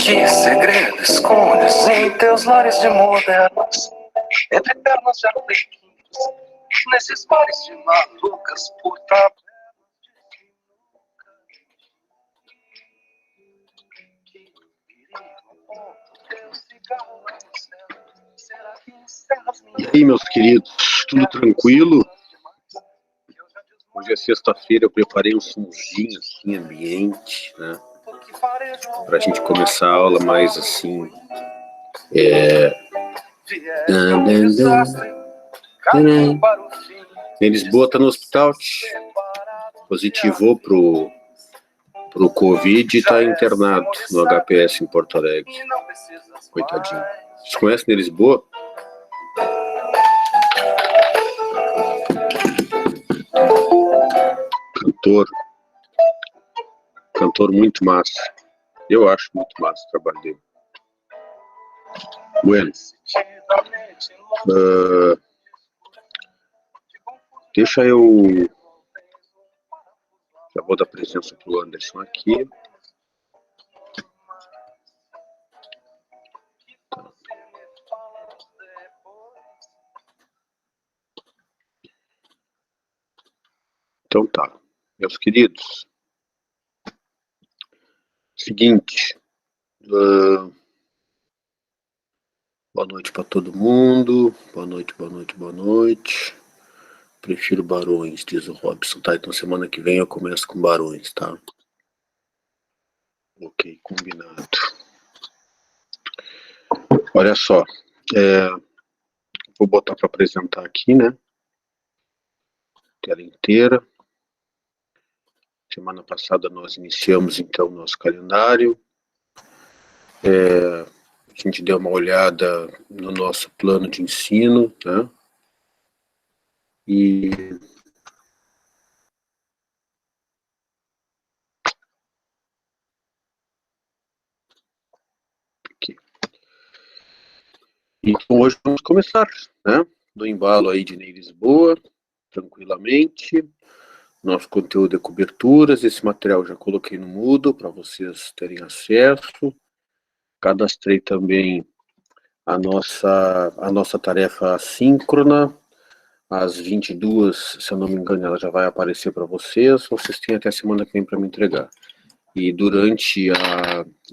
Que segredo escondes em teus lares de modernas, entre pernas de arlequins, nesses bares de malucas por tabelas de E aí, meus queridos, tudo tranquilo? Hoje é sexta-feira, eu preparei um sonzinho assim, ambiente, né? Pra gente começar a aula mais assim. Em Lisboa tá no hospital, positivou pro Covid e tá internado no HPS em Porto Alegre. Coitadinho. Vocês conhecem Lisboa? Cantor muito massa. Eu acho muito massa o trabalho dele. Bueno. Deixa eu... Já vou dar presença pro Anderson aqui. Então tá, meus queridos. Seguinte. Boa noite para todo mundo. Boa noite, boa noite, boa noite. Prefiro Barões, diz o Robson. Tá, então semana que vem eu começo com Barões, tá? Ok, combinado. Olha só. Vou botar para apresentar aqui, né? Tela inteira. Semana passada nós iniciamos então o nosso calendário. A gente deu uma olhada no nosso plano de ensino, né? E aqui. Então hoje vamos começar, né? Do embalo aí de Ney Lisboa, tranquilamente. Nosso conteúdo é coberturas, esse material já coloquei no Moodle para vocês terem acesso. Cadastrei também a nossa tarefa assíncrona, às 22, se eu não me engano, ela já vai aparecer para vocês. Vocês têm até semana que vem para me entregar. E durante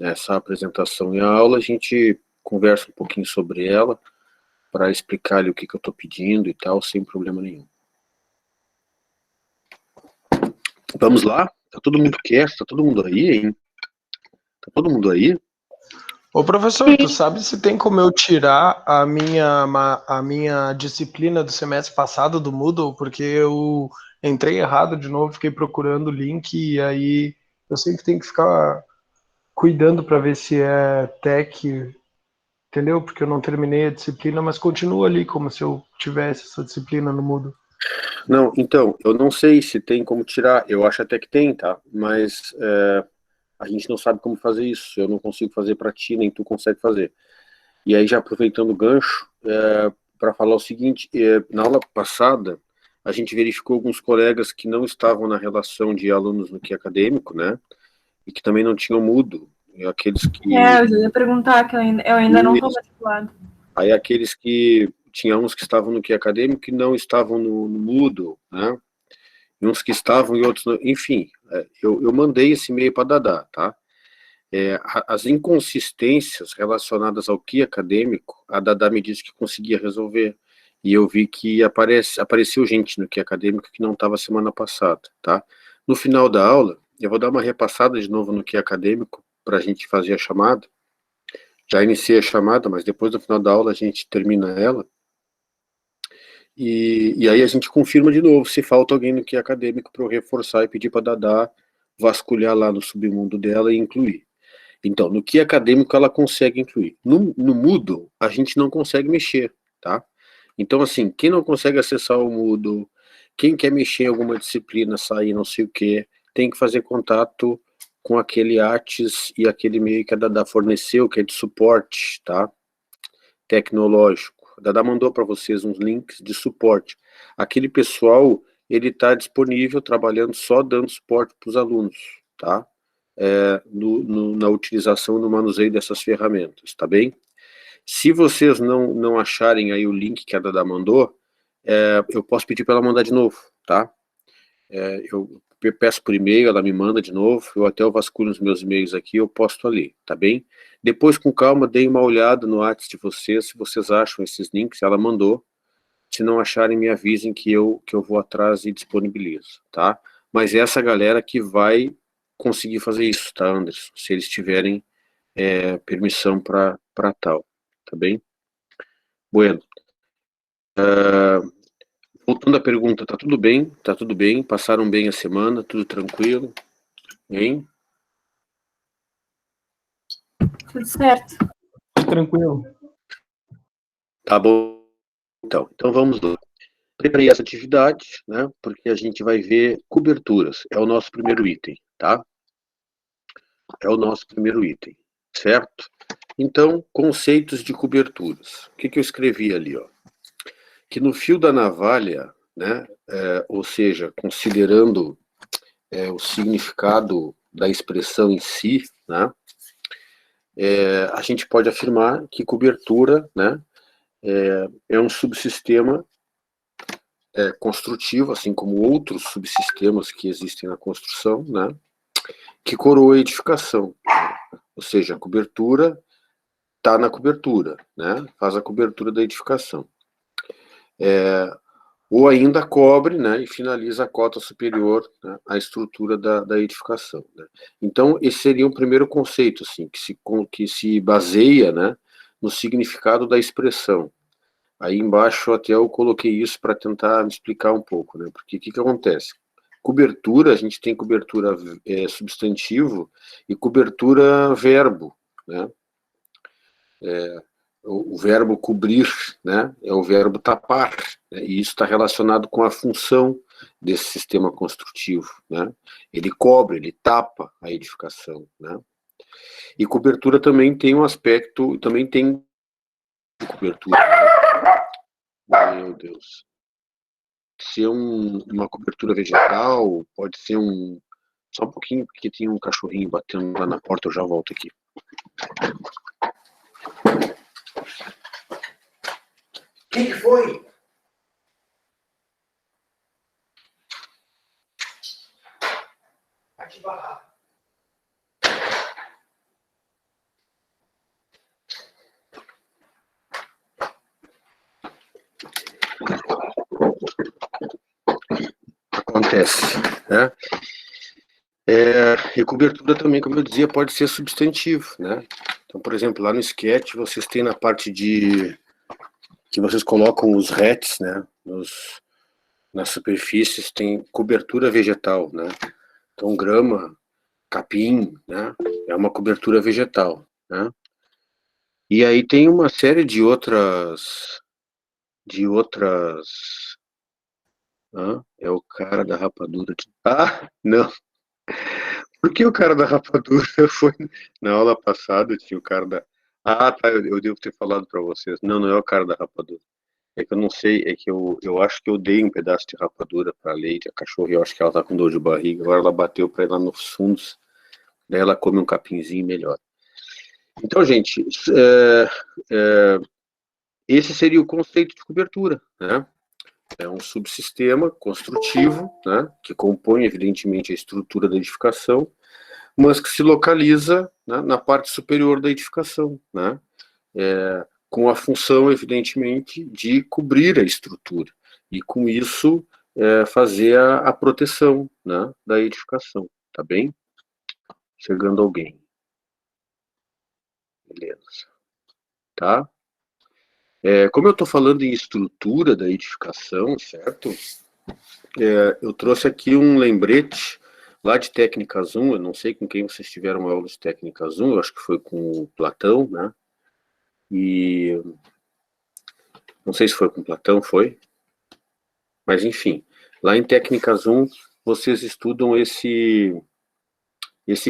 essa apresentação e a aula, a gente conversa um pouquinho sobre ela, para explicar-lhe o que eu estou pedindo e tal, sem problema nenhum. Vamos lá? Tá todo mundo quieto? Tá todo mundo aí, hein? Tá todo mundo aí? Ô professor, tu sabe se tem como eu tirar a minha disciplina do semestre passado do Moodle? Porque eu entrei errado de novo, fiquei procurando o link e aí eu sempre tenho que ficar cuidando para ver se é tech, entendeu? Porque eu não terminei a disciplina, mas continua ali como se eu tivesse essa disciplina no Moodle. Não, então, eu não sei se tem como tirar, eu acho até que tem, tá? Mas a gente não sabe como fazer isso, eu não consigo fazer para ti, nem tu consegue fazer. E aí, já aproveitando o gancho, para falar o seguinte, na aula passada, a gente verificou alguns colegas que não estavam na relação de alunos no que acadêmico, né? E que também não tinham Moodle. Aqueles que... eu já ia perguntar, que eu ainda não estou matriculado. Aí aqueles que... Tinha uns que estavam no que acadêmico e não estavam no Moodle, né? E uns que estavam e outros não. Enfim, eu mandei esse e-mail para a Dadá, tá? As inconsistências relacionadas ao que acadêmico, a Dadá me disse que conseguia resolver. E eu vi que apareceu gente no que acadêmico que não estava semana passada, tá? No final da aula, eu vou dar uma repassada de novo no que acadêmico para a gente fazer a chamada. Já iniciei a chamada, mas depois do final da aula a gente termina ela. E aí a gente confirma de novo se falta alguém no que acadêmico para eu reforçar e pedir para a Dadá vasculhar lá no submundo dela e incluir. Então, no que acadêmico ela consegue incluir. No Moodle, a gente não consegue mexer, tá? Então, assim, quem não consegue acessar o Moodle, quem quer mexer em alguma disciplina, sair não sei o que, tem que fazer contato com aquele ARTS e aquele e-mail que a Dadá forneceu, que é de suporte, tá? Tecnológico. A Dadá mandou para vocês uns links de suporte. Aquele pessoal, ele está disponível, trabalhando só dando suporte para os alunos, tá? na utilização, no manuseio dessas ferramentas, tá bem? Se vocês não acharem aí o link que a Dada mandou, eu posso pedir para ela mandar de novo, tá? Eu peço por e-mail, ela me manda de novo, eu até vasculho nos meus e-mails aqui, eu posto ali, tá bem? Depois, com calma, deem uma olhada no WhatsApp de vocês, se vocês acham esses links, ela mandou. Se não acharem, me avisem que eu vou atrás e disponibilizo, tá? Mas essa galera que vai conseguir fazer isso, tá, Anderson? Se eles tiverem permissão para tal, tá bem? Bueno. Voltando à pergunta, tá tudo bem? Tá tudo bem? Passaram bem a semana? Tudo tranquilo? Hein? Tudo certo. Tranquilo. Tá bom. Então vamos lá. Preparei essa atividade, né? Porque a gente vai ver coberturas. É o nosso primeiro item, tá? É o nosso primeiro item, certo? Então, conceitos de coberturas. O que eu escrevi ali, ó? Que no fio da navalha, né? Ou seja, considerando o significado da expressão em si, né? A gente pode afirmar que cobertura, né? É um subsistema construtivo, assim como outros subsistemas que existem na construção, né? Que coroa a edificação. Ou seja, a cobertura está na cobertura, né? Faz a cobertura da edificação. Ou ainda cobre, né, e finaliza a cota superior, né, à estrutura da edificação, né. Então, esse seria o primeiro conceito, assim, que se baseia, né, no significado da expressão. Aí embaixo até eu coloquei isso para tentar me explicar um pouco, né, porque o que acontece? Cobertura, a gente tem cobertura substantivo e cobertura verbo, né. O verbo cobrir, né, é o verbo tapar, né, e isso está relacionado com a função desse sistema construtivo, né, ele cobre, ele tapa a edificação, né, e cobertura também tem um aspecto, também tem cobertura, né? Meu Deus, ser uma cobertura vegetal, pode ser só um pouquinho, porque tem um cachorrinho batendo lá na porta, eu já volto aqui. O que foi? Vai te barrar. Acontece, né? E cobertura também, como eu dizia, pode ser substantivo, né? Então, por exemplo, lá no sketch, vocês têm na parte que vocês colocam os hats, né? Nas superfícies tem cobertura vegetal, né? Então, grama, capim, né? É uma cobertura vegetal, né? E aí tem uma série de outras... é o cara da rapadura. Não. Por que o cara da rapadura foi... Na aula passada tinha o cara da... tá, eu devo ter falado para vocês. Não é o cara da rapadura. É que eu não sei, é que eu acho que eu dei um pedaço de rapadura para a Leite, a cachorra, e eu acho que ela tá com dor de barriga, agora ela bateu para ir lá nos fundos, daí ela come um capinzinho melhor. Então, gente, esse seria o conceito de cobertura, né? É um subsistema construtivo, né, que compõe, evidentemente, a estrutura da edificação, mas que se localiza, né, na parte superior da edificação, né? Com a função, evidentemente, de cobrir a estrutura, e com isso fazer a proteção, né, da edificação, tá bem? Chegando alguém. Beleza. Tá? Como eu estou falando em estrutura da edificação, certo? Eu trouxe aqui um lembrete lá de Técnicas 1, eu não sei com quem vocês tiveram aula de Técnicas 1, eu acho que foi com o Platão, né? E não sei se foi com Platão, foi? Mas enfim, lá em Técnicas 1, vocês estudam esse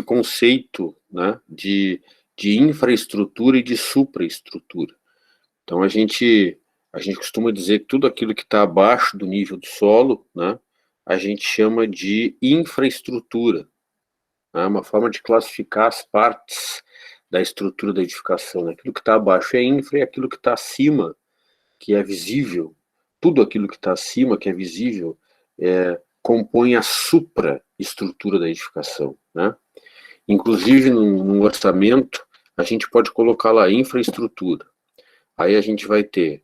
conceito, né, de infraestrutura e de supraestrutura. Então a gente costuma dizer que tudo aquilo que está abaixo do nível do solo, né, a gente chama de infraestrutura, né? Uma forma de classificar as partes da estrutura da edificação, né? Aquilo que está abaixo é infra e aquilo que está acima, que é visível, tudo aquilo que está acima, que é visível, compõe a supraestrutura da edificação, né? Inclusive, num orçamento, a gente pode colocar lá infraestrutura. Aí a gente vai ter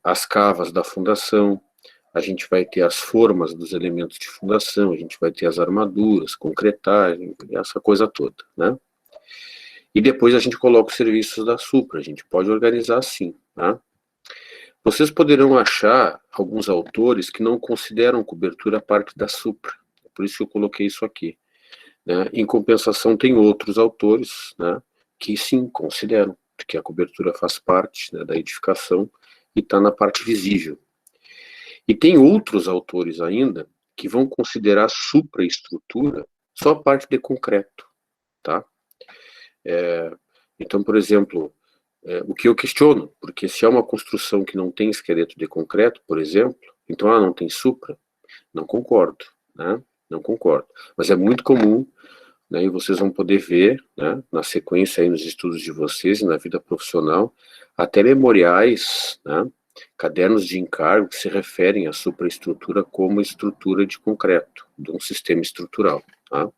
as cavas da fundação, a gente vai ter as formas dos elementos de fundação, a gente vai ter as armaduras, concretagem, essa coisa toda, né? E depois a gente coloca os serviços da supra, a gente pode organizar assim, tá? Vocês poderão achar alguns autores que não consideram cobertura parte da supra, por isso que eu coloquei isso aqui, né? Em compensação, tem outros autores, né, que sim, consideram que a cobertura faz parte, né, da edificação e está na parte visível. E tem outros autores ainda que vão considerar a supraestrutura só a parte de concreto, tá? Então, por exemplo, o que eu questiono, porque se é uma construção que não tem esqueleto de concreto, por exemplo, então, não tem supra, não concordo, né? Não concordo. Mas é muito comum, né, e vocês vão poder ver, né, na sequência aí nos estudos de vocês e na vida profissional, até memoriais, né, cadernos de encargo que se referem à supraestrutura como estrutura de concreto, de um sistema estrutural, tá?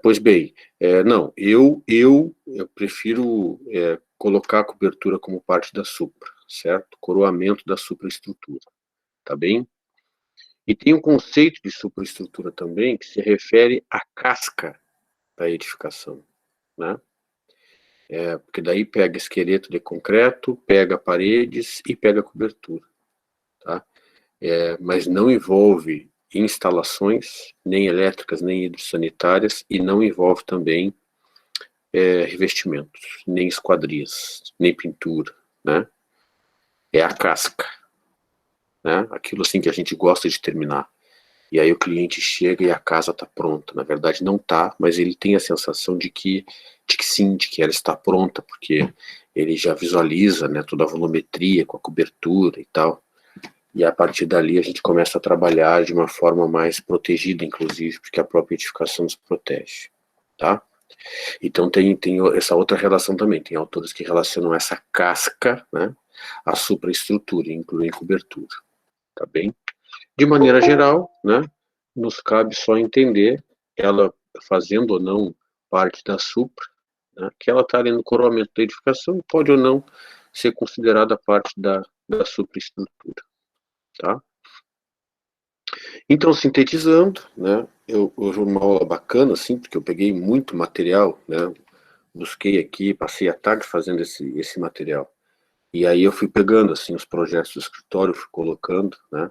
Pois bem, não, eu prefiro colocar a cobertura como parte da supra, certo? Coroamento da supraestrutura, tá bem? E tem um conceito de supraestrutura também que se refere à casca da edificação, né? Porque daí pega esqueleto de concreto, pega paredes e pega cobertura, tá? Mas não envolve instalações, nem elétricas, nem hidrossanitárias, e não envolve também revestimentos, nem esquadrias, nem pintura, né? É a casca, né? Aquilo assim que a gente gosta de terminar. E aí o cliente chega e a casa está pronta. Na verdade não está, mas ele tem a sensação de que sim, de que ela está pronta, porque ele já visualiza, né, toda a volumetria com a cobertura e tal. E a partir dali a gente começa a trabalhar de uma forma mais protegida, inclusive, porque a própria edificação nos protege, tá? Então tem essa outra relação também, tem autores que relacionam essa casca, né, à supraestrutura, incluem cobertura, tá bem? De maneira geral, né, nos cabe só entender, ela fazendo ou não parte da supra, né, que ela está ali no coroamento da edificação, pode ou não ser considerada parte da supraestrutura, tá? Então, sintetizando, né, hoje uma aula bacana, assim, porque eu peguei muito material, né, busquei aqui, passei a tarde fazendo esse material, e aí eu fui pegando, assim, os projetos do escritório, fui colocando, né,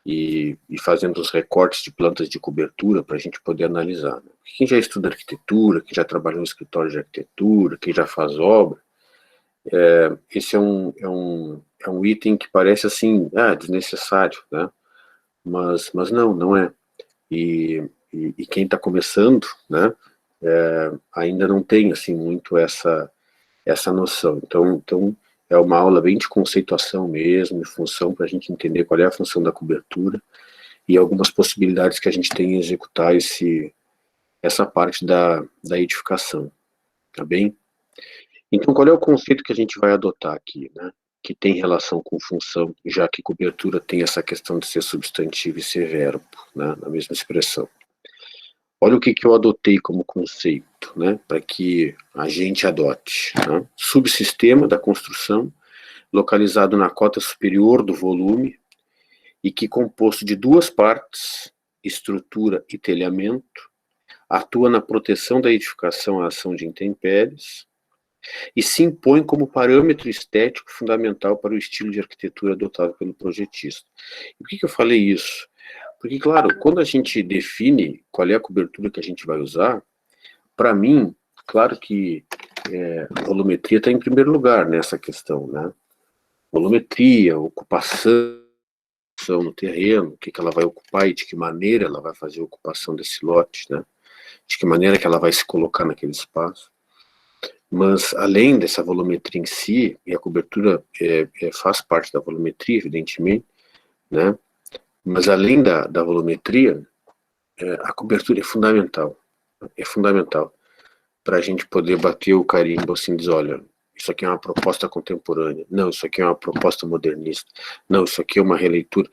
e fazendo os recortes de plantas de cobertura para a gente poder analisar, né. Quem já estuda arquitetura, quem já trabalhou no escritório de arquitetura, quem já faz obra, esse é um item que parece, assim, desnecessário, né, mas não é. E quem está começando, né, ainda não tem, assim, muito essa noção. Então, é uma aula bem de conceituação mesmo, de função, para a gente entender qual é a função da cobertura e algumas possibilidades que a gente tem em executar essa parte da edificação, tá bem? Então, qual é o conceito que a gente vai adotar aqui, né, que tem relação com função, já que cobertura tem essa questão de ser substantivo e ser verbo, né, na mesma expressão. Olha o que eu adotei como conceito, né, para que a gente adote, né? Subsistema da construção, localizado na cota superior do volume, e que, composto de duas partes, estrutura e telhamento, atua na proteção da edificação à ação de intempéries, e se impõe como parâmetro estético fundamental para o estilo de arquitetura adotado pelo projetista. E por que eu falei isso? Porque, claro, quando a gente define qual é a cobertura que a gente vai usar, para mim, claro que a volumetria está em primeiro lugar nessa questão, né? Volumetria, ocupação no terreno, o que ela vai ocupar e de que maneira ela vai fazer a ocupação desse lote, né? De que maneira que ela vai se colocar naquele espaço. Mas, além dessa volumetria em si, e a cobertura faz parte da volumetria, evidentemente, né? Mas, além da volumetria, a cobertura é fundamental para a gente poder bater o carimbo assim, dizer, olha, isso aqui é uma proposta contemporânea, não, isso aqui é uma proposta modernista, não, isso aqui é uma releitura,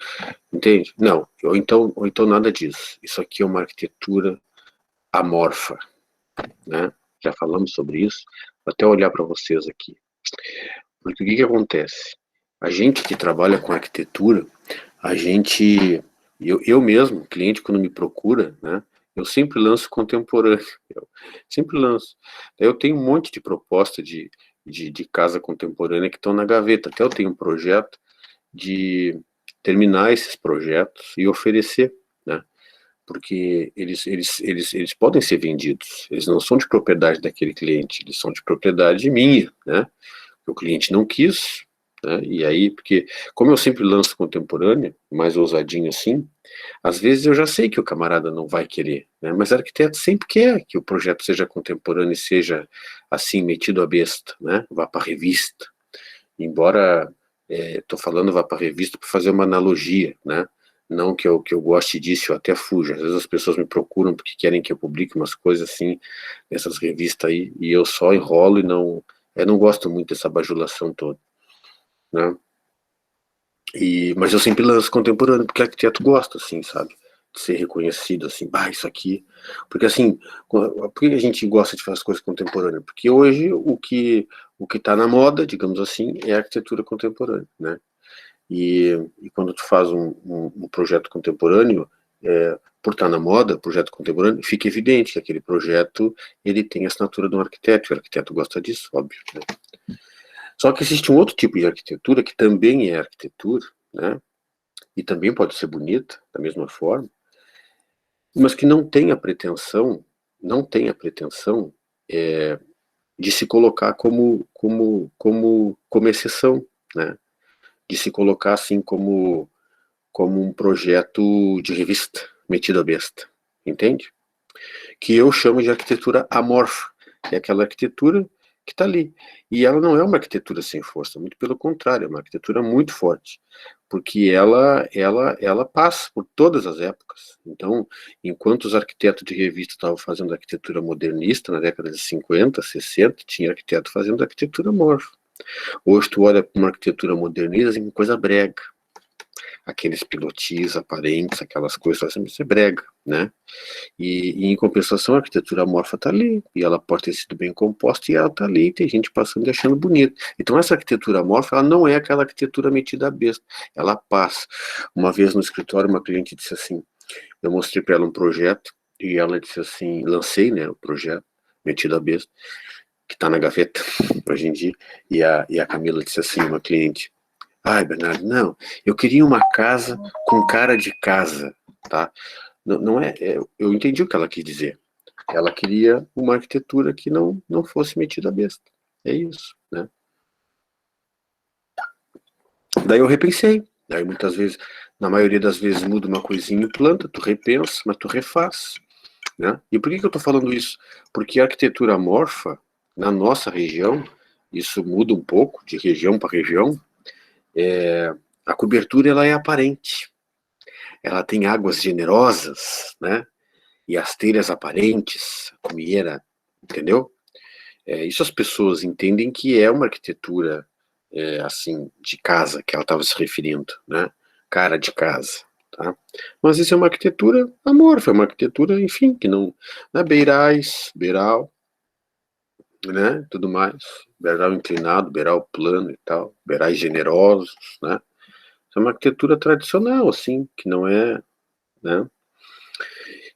entende? Não, ou então nada disso, isso aqui é uma arquitetura amorfa, né? Já falamos sobre isso, vou até olhar para vocês aqui, porque o que acontece? A gente que trabalha com arquitetura, eu mesmo, cliente quando me procura, né, eu sempre lanço contemporâneo, eu sempre lanço. Eu tenho um monte de proposta de casa contemporânea que estão na gaveta, até eu tenho um projeto de terminar esses projetos e oferecer, né, porque eles podem ser vendidos, eles não são de propriedade daquele cliente, eles são de propriedade minha, né, o cliente não quis, né? E aí, porque como eu sempre lanço contemporânea, mais ousadinho assim, às vezes eu já sei que o camarada não vai querer, né? Mas o arquiteto sempre quer que o projeto seja contemporâneo e seja assim, metido a besta, né? Vá para revista. Embora, estou falando vá para revista para fazer uma analogia, né? Não que eu goste disso, eu até fujo. Às vezes as pessoas me procuram porque querem que eu publique umas coisas assim, nessas revistas aí, e eu só enrolo e não... Eu não gosto muito dessa bajulação toda, né? Mas eu sempre lanço contemporâneo, porque arquiteto gosta, assim, sabe? De ser reconhecido, assim, isso aqui... Porque, assim, por que a gente gosta de fazer as coisas contemporâneas? Porque hoje o que tá na moda, digamos assim, é a arquitetura contemporânea, né? E quando tu faz um projeto contemporâneo, por estar na moda, projeto contemporâneo, fica evidente que aquele projeto, ele tem a assinatura de um arquiteto, e o arquiteto gosta disso, óbvio, né? Só que existe um outro tipo de arquitetura, que também é arquitetura, né? E também pode ser bonita, da mesma forma, mas que não tem a pretensão de se colocar como exceção, né? De se colocar assim como um projeto de revista, metido a besta, entende? Que eu chamo de arquitetura amorfa, que é aquela arquitetura que está ali. E ela não é uma arquitetura sem força, muito pelo contrário, é uma arquitetura muito forte, porque ela passa por todas as épocas. Então, enquanto os arquitetos de revista estavam fazendo arquitetura modernista na década de 50, 60, tinha arquiteto fazendo arquitetura amorfa. Hoje tu olha para uma arquitetura modernista e coisa brega, aqueles pilotis aparentes, aquelas coisas assim, isso é brega, né? E em compensação a arquitetura amorfa está ali, e ela pode ter sido bem composta, e ela está ali, e tem gente passando e achando bonito. Então essa arquitetura amorfa, ela não é aquela arquitetura metida a besta, ela passa. Uma vez no escritório, uma cliente disse assim, eu mostrei para ela um projeto, e ela disse assim, lancei, né, o projeto, metido a besta, que está na gaveta, hoje em dia, e a Camila disse assim, uma cliente, ai, Bernardo, não, eu queria uma casa com cara de casa, tá? Não eu entendi o que ela quis dizer. Ela queria uma arquitetura que não fosse metida a besta. É isso, né? Daí eu repensei. Daí muitas vezes, na maioria das vezes, muda uma coisinha em planta, tu repensa, mas tu refaz, né? E por que eu tô falando isso? Porque a arquitetura amorfa, na nossa região, isso muda um pouco de região para região, a cobertura ela é aparente. Ela tem águas generosas, né? E as telhas aparentes, a comieira, entendeu? Isso as pessoas entendem que é uma arquitetura, assim, de casa, que ela estava se referindo, né? Cara de casa, tá? Mas isso é uma arquitetura amorfa, é uma arquitetura, enfim, que não... Né? Beiral, né? Tudo mais. Beiral inclinado, beiral plano e tal, beirais generosos, né? Isso é uma arquitetura tradicional, assim, que não é, né?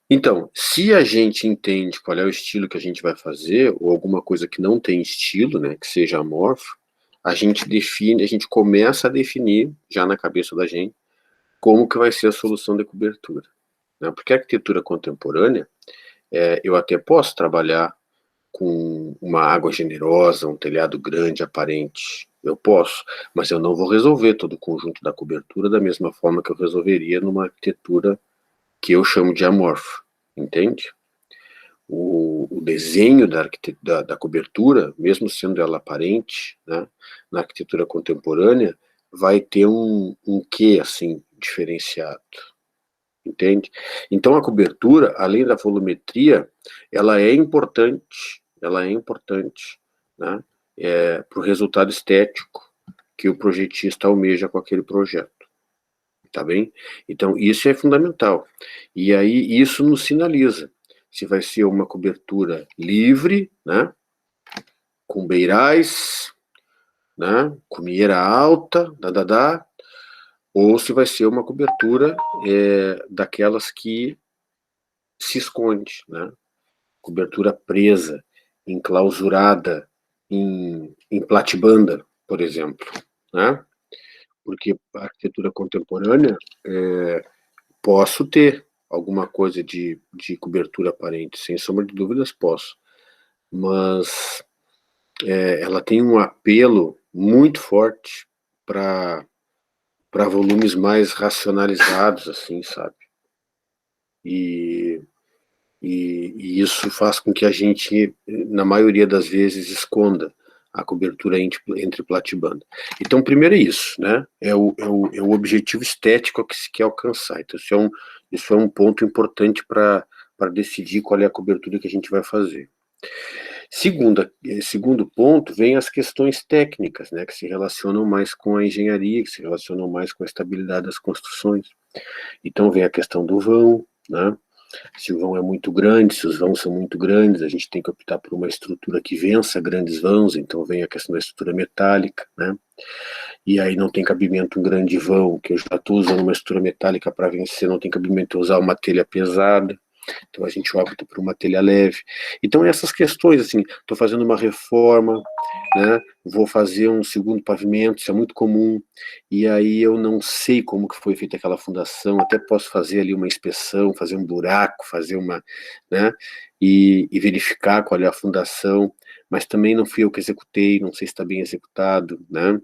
Então, se a gente entende qual é o estilo que a gente vai fazer, ou alguma coisa que não tem estilo, né, que seja amorfo, a gente define, a gente começa a definir, já na cabeça da gente, como que vai ser a solução de cobertura, né? Porque a arquitetura contemporânea, eu até posso trabalhar com uma água generosa, um telhado grande, aparente, eu posso, mas eu não vou resolver todo o conjunto da cobertura da mesma forma que eu resolveria numa arquitetura que eu chamo de amorfo, entende? O desenho da cobertura, mesmo sendo ela aparente, né, na arquitetura contemporânea, vai ter um quê, assim, diferenciado, entende? Então, a cobertura, além da volumetria, ela é importante, né, para o resultado estético que o projetista almeja com aquele projeto, tá bem? Então, isso é fundamental. E aí, isso nos sinaliza se vai ser uma cobertura livre, né, com beirais, né, com mieira alta, ou se vai ser uma cobertura daquelas que se esconde, né? Cobertura presa, enclausurada, em platibanda, por exemplo, né? Porque a arquitetura contemporânea, posso ter alguma coisa de cobertura aparente, sem sombra de dúvidas posso, mas ela tem um apelo muito forte para volumes mais racionalizados, assim, sabe? E isso faz com que a gente, na maioria das vezes, esconda a cobertura entre platibanda. Então, primeiro é isso, né? É o objetivo estético que se quer alcançar. Então, isso é um ponto importante para decidir qual é a cobertura que a gente vai fazer. Segundo ponto, vem as questões técnicas, né, que se relacionam mais com a engenharia, que se relacionam mais com a estabilidade das construções. Então, vem a questão do vão, né? Se o vão é muito grande, se os vãos são muito grandes, a gente tem que optar por uma estrutura que vença grandes vãos, então vem a questão da estrutura metálica, né? E aí não tem cabimento um grande vão, que eu já estou usando uma estrutura metálica para vencer, não tem cabimento usar uma telha pesada, então a gente opta por uma telha leve. Então essas questões, assim, estou fazendo uma reforma, né, vou fazer um segundo pavimento, isso é muito comum, e aí eu não sei como que foi feita aquela fundação, até posso fazer ali uma inspeção, fazer um buraco, fazer uma, né, e verificar qual é a fundação, mas também não fui eu que executei, não sei se está bem executado, né,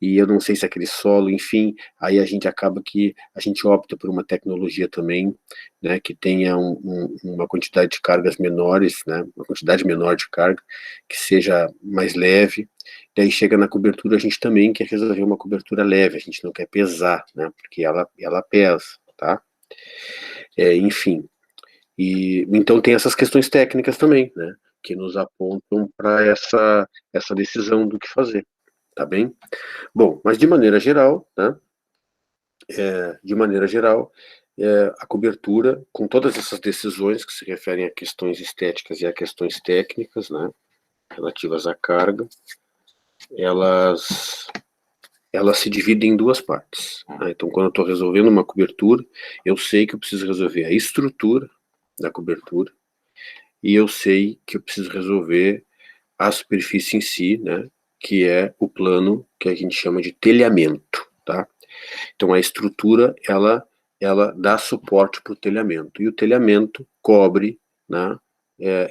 e eu não sei se aquele solo, enfim, aí a gente acaba que a gente opta por uma tecnologia também, né, que tenha uma quantidade de cargas menores, né, uma quantidade menor de carga, que seja mais leve. Daí chega na cobertura, a gente também quer resolver uma cobertura leve, a gente não quer pesar, né, porque ela pesa, tá? Enfim, e então tem essas questões técnicas também, né, que nos apontam para essa decisão do que fazer, tá bem? Bom, mas de maneira geral, né, a cobertura, com todas essas decisões que se referem a questões estéticas e a questões técnicas, né, relativas à carga, elas se dividem em duas partes, né? Então, quando eu estou resolvendo uma cobertura, eu sei que eu preciso resolver a estrutura da cobertura e eu sei que eu preciso resolver a superfície em si, né, que é o plano que a gente chama de telhamento, tá? Então, a estrutura, ela dá suporte para o telhamento, e o telhamento cobre, né,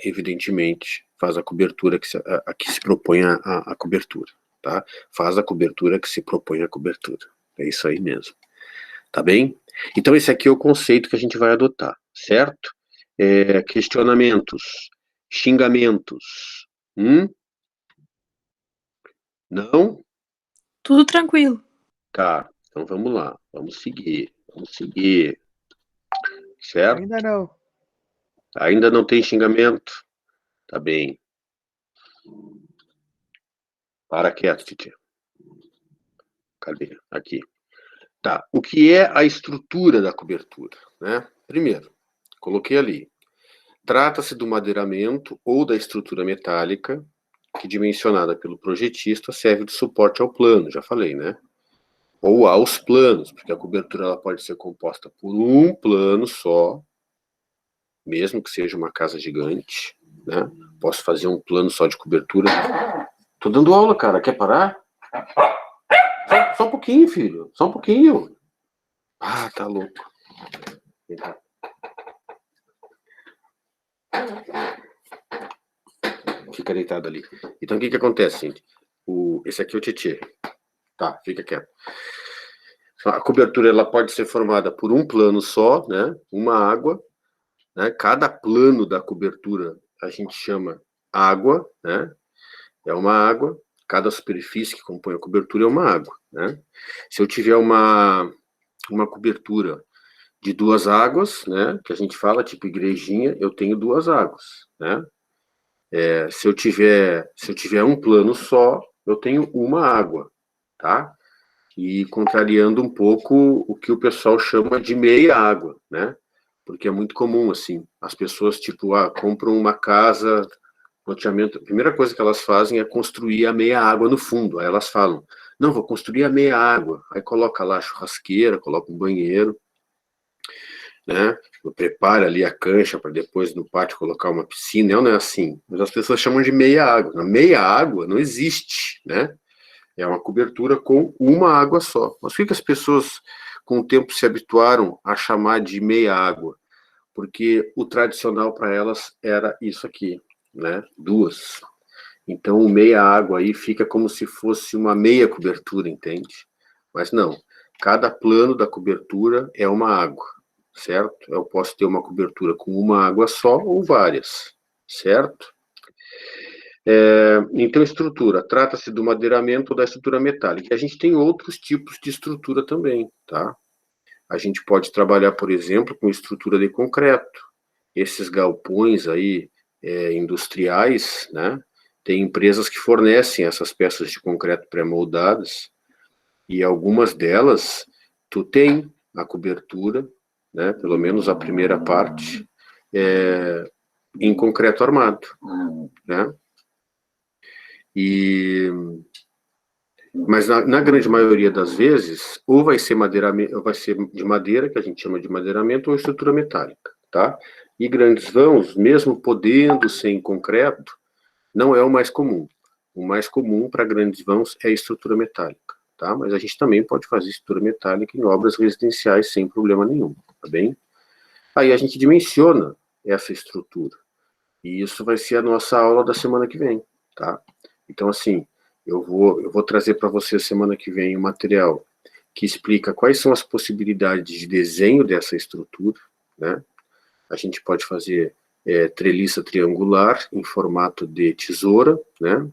evidentemente, faz a cobertura que se propõe a cobertura, tá? Faz a cobertura que se propõe a cobertura. É isso aí mesmo. Tá bem? Então, esse aqui é o conceito que a gente vai adotar, certo? Questionamentos, xingamentos. Não? Tudo tranquilo. Tá, então vamos lá, vamos seguir, certo? Ainda não. Ainda não tem xingamento? Tá bem. Para quieto, Titi. Cadê? Aqui. Tá, o que é a estrutura da cobertura, né? Primeiro, coloquei ali. Trata-se do madeiramento ou da estrutura metálica que, dimensionada pelo projetista, serve de suporte ao plano, já falei, né? Ou aos planos, porque a cobertura ela pode ser composta por um plano só, mesmo que seja uma casa gigante, né? Posso fazer um plano só de cobertura. Tô dando aula, cara. Quer parar? Só um pouquinho, filho. Só um pouquinho. Ah, tá louco. Fica deitado ali. Então, o que acontece, gente? Esse aqui é o Tietê. Tá, fica quieto. A cobertura ela pode ser formada por um plano só, né? Uma água, né? Cada plano da cobertura a gente chama água, né? É uma água. Cada superfície que compõe a cobertura é uma água, né? Se eu tiver uma cobertura de 2 águas, né, que a gente fala, tipo igrejinha, eu tenho 2 águas, né? Se eu tiver um plano só, eu tenho uma água, tá? E contrariando um pouco o que o pessoal chama de meia água, né? Porque é muito comum, assim, as pessoas, tipo, compram uma casa, loteamento, a primeira coisa que elas fazem é construir a meia água no fundo. Aí elas falam, não, vou construir a meia água. Aí coloca lá a churrasqueira, coloca um banheiro, né? Prepara ali a cancha para depois no pátio colocar uma piscina. Não é assim. Mas as pessoas chamam de meia água. Na meia água não existe, né? É uma cobertura com uma água só. Mas por que as pessoas, com o tempo, se habituaram a chamar de meia água? Porque o tradicional para elas era isso aqui, né? 2. Então, o meia água aí fica como se fosse uma meia cobertura, entende? Mas não. Cada plano da cobertura é uma água, certo? Eu posso ter uma cobertura com uma água só ou várias, certo? Então, estrutura. Trata-se do madeiramento ou da estrutura metálica. A gente tem outros tipos de estrutura também, tá? A gente pode trabalhar, por exemplo, com estrutura de concreto. Esses galpões aí industriais, né? Tem empresas que fornecem essas peças de concreto pré-moldadas e algumas delas tu tem a cobertura, né? Pelo menos a primeira parte em concreto armado, né? Mas na grande maioria das vezes, ou vai ser ou vai ser de madeira, que a gente chama de madeiramento, ou estrutura metálica, tá? E grandes vãos, mesmo podendo ser em concreto, não é o mais comum. O mais comum para grandes vãos é a estrutura metálica, tá? Mas a gente também pode fazer estrutura metálica em obras residenciais sem problema nenhum, tá bem? Aí a gente dimensiona essa estrutura. E isso vai ser a nossa aula da semana que vem, tá? Então, assim, eu vou trazer para você semana que vem um material que explica quais são as possibilidades de desenho dessa estrutura, né? A gente pode fazer treliça triangular em formato de tesoura, né?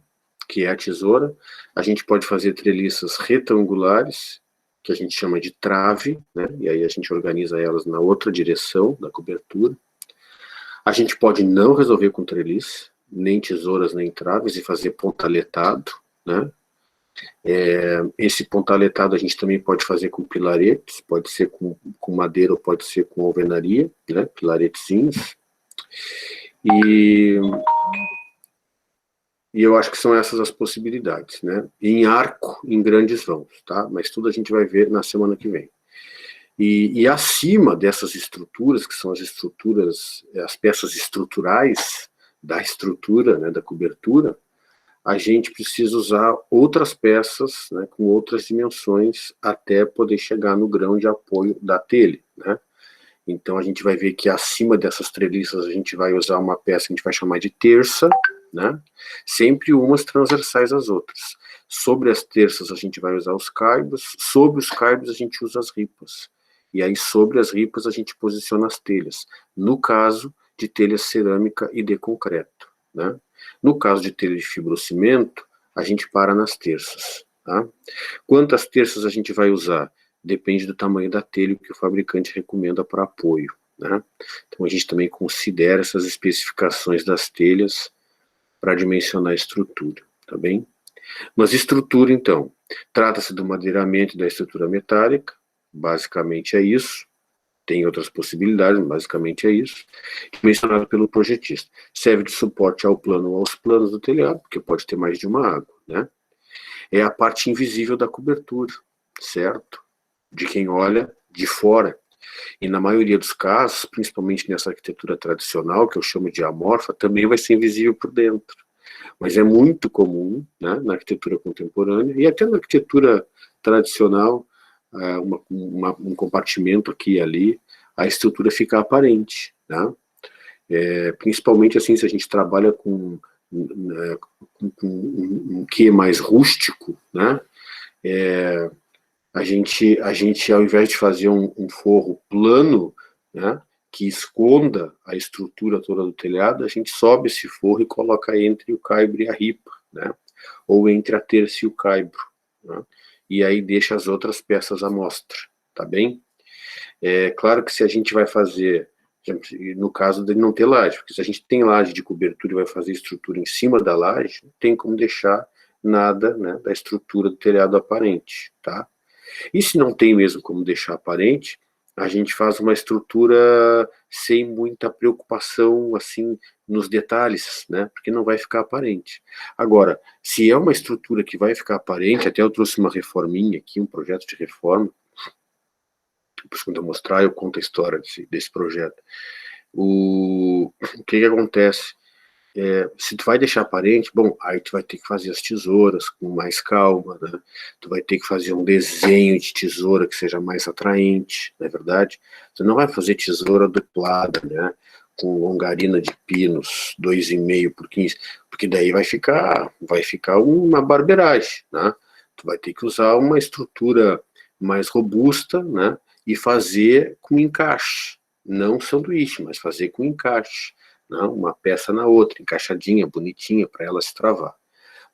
Que é a tesoura. A gente pode fazer treliças retangulares, que a gente chama de trave, né? E aí a gente organiza elas na outra direção da cobertura. A gente pode não resolver com treliça, nem tesouras, nem traves, e fazer pontaletado, né? Esse pontaletado a gente também pode fazer com pilaretes, pode ser com madeira ou pode ser com alvenaria, né? Pilaretezinhos. E eu acho que são essas as possibilidades, né? Em arco, em grandes vãos, tá? Mas tudo a gente vai ver na semana que vem. E acima dessas estruturas, que são as estruturas, as peças estruturais da estrutura, né, da cobertura, a gente precisa usar outras peças, né, com outras dimensões, até poder chegar no grão de apoio da telha, né? Então a gente vai ver que acima dessas treliças a gente vai usar uma peça que a gente vai chamar de terça, né? Sempre umas transversais às outras. Sobre as terças a gente vai usar os caibros, sobre os caibros a gente usa as ripas. E aí sobre as ripas a gente posiciona as telhas. No caso de telha cerâmica e de concreto, né? No caso de telha de fibrocimento, a gente para nas terças, tá? Quantas terças a gente vai usar? Depende do tamanho da telha que o fabricante recomenda para apoio, né? Então a gente também considera essas especificações das telhas para dimensionar a estrutura, tá bem? Mas estrutura, então, trata-se do madeiramento da estrutura metálica, basicamente é isso. Tem outras possibilidades, basicamente é isso. Mencionado pelo projetista. Serve de suporte ao plano ou aos planos do telhado, porque pode ter mais de uma água, né? É a parte invisível da cobertura, certo? De quem olha de fora. E na maioria dos casos, principalmente nessa arquitetura tradicional, que eu chamo de amorfa, também vai ser invisível por dentro. Mas é muito comum, né, na arquitetura contemporânea, e até na arquitetura tradicional, um compartimento aqui e ali, a estrutura fica aparente, né? Principalmente assim, se a gente trabalha com um quê mais rústico, né? A gente, ao invés de fazer um forro plano, né, que esconda a estrutura toda do telhado, a gente sobe esse forro e coloca entre o caibro e a ripa, né? Ou entre a terça e o caibro, né? E aí deixa as outras peças à mostra, tá bem? É claro que se a gente vai fazer, no caso de não ter laje, porque se a gente tem laje de cobertura e vai fazer estrutura em cima da laje, não tem como deixar nada, né, da estrutura do telhado aparente, tá? E se não tem mesmo como deixar aparente, a gente faz uma estrutura sem muita preocupação, assim, nos detalhes, né? Porque não vai ficar aparente. Agora, se é uma estrutura que vai ficar aparente, até eu trouxe uma reforminha aqui, um projeto de reforma, depois quando eu mostrar, eu conto a história desse projeto. O que acontece? Se tu vai deixar aparente, bom, aí tu vai ter que fazer as tesouras com mais calma, né? Tu vai ter que fazer um desenho de tesoura que seja mais atraente, não é verdade? Tu não vai fazer tesoura duplada, né? Com longarina de pinos 2,5 por 15, porque daí vai ficar uma barbeiragem, né? Tu vai ter que usar uma estrutura mais robusta, né? E fazer com encaixe, não sanduíche, mas fazer com encaixe. Não, uma peça na outra, encaixadinha, bonitinha, para ela se travar.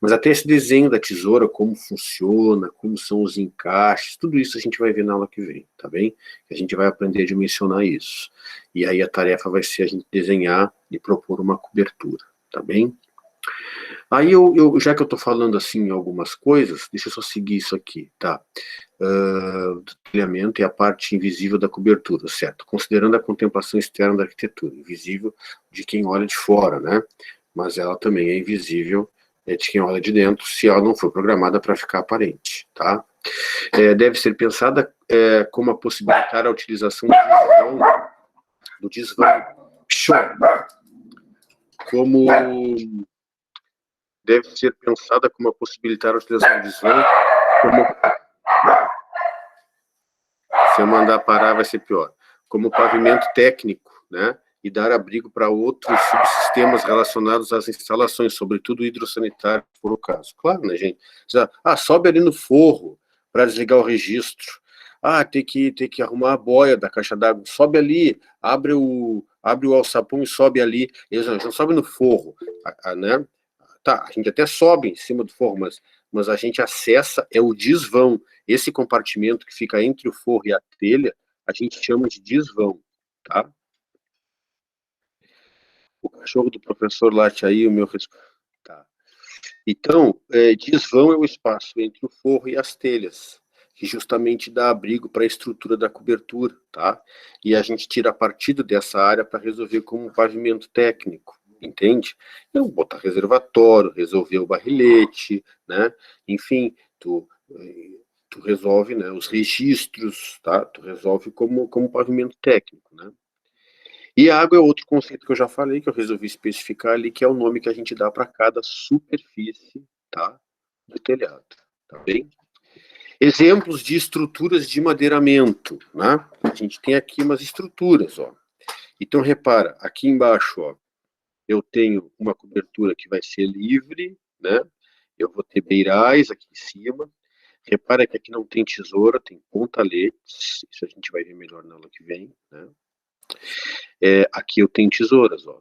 Mas até esse desenho da tesoura, como funciona, como são os encaixes, tudo isso a gente vai ver na aula que vem, tá bem? A gente vai aprender a dimensionar isso. E aí a tarefa vai ser a gente desenhar e propor uma cobertura, tá bem? Aí, já que eu estou falando assim algumas coisas, deixa eu só seguir isso aqui, tá? Do telhamento e a parte invisível da cobertura, certo? Considerando a contemplação externa da arquitetura, invisível de quem olha de fora, né? Mas ela também é invisível de quem olha de dentro, se ela não for programada para ficar aparente, tá? Deve ser pensada como a possibilitar a utilização do desvão, como deve ser pensada como a possibilitar a utilização do desvão, como... Se eu mandar parar, vai ser pior. Como pavimento técnico, né? E dar abrigo para outros subsistemas relacionados às instalações, sobretudo hidrossanitário, se for o caso. Claro, né, gente? Sobe ali no forro para desligar o registro. Tem que arrumar a boia da caixa d'água. Sobe ali, abre o alçapão e sobe ali. Eles não sobe no forro, né? Tá, a gente até sobe em cima do forro, mas a gente acessa o desvão. Esse compartimento que fica entre o forro e a telha, a gente chama de desvão, tá? O cachorro do professor late aí, o meu... Tá. Então, desvão é o espaço entre o forro e as telhas, que justamente dá abrigo para a estrutura da cobertura, tá? E a gente tira partido dessa área para resolver como um pavimento técnico, entende? Então, botar reservatório, resolver o barrilete, né? Enfim, tu resolve, né, os registros, tá? Tu resolve como pavimento técnico, né? E a água é outro conceito que eu já falei, que eu resolvi especificar ali, que é o nome que a gente dá para cada superfície, tá, do telhado, tá bem? Exemplos de estruturas de madeiramento, né? A gente tem aqui umas estruturas, ó. Então, repara, aqui embaixo, ó, eu tenho uma cobertura que vai ser livre, né? Eu vou ter beirais aqui em cima. Repara que aqui não tem tesoura, tem pontaletes. Isso a gente vai ver melhor na aula que vem, né? Aqui eu tenho tesouras, ó.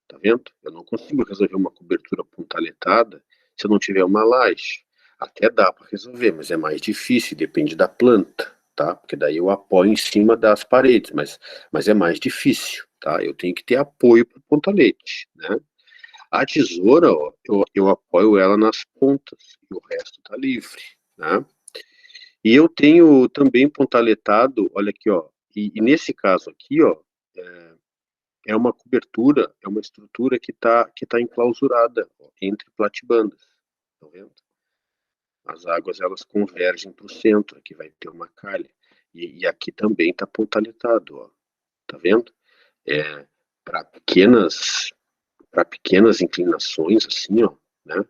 Tá vendo? Eu não consigo resolver uma cobertura pontaletada se eu não tiver uma laje. Até dá para resolver, mas é mais difícil, depende da planta, tá? Porque daí eu apoio em cima das paredes, mas é mais difícil, tá? Eu tenho que ter apoio para o pontalete, né? A tesoura, ó, eu apoio ela nas pontas e o resto tá livre, né? E eu tenho também pontaletado, olha aqui, ó, e nesse caso aqui, ó, é uma cobertura, é uma estrutura que tá enclausurada, ó, entre platibandas, tá vendo? As águas, elas convergem para o centro, aqui vai ter uma calha, e aqui também tá pontaletado, ó, tá vendo? Para pequenas inclinações, assim, ó, né?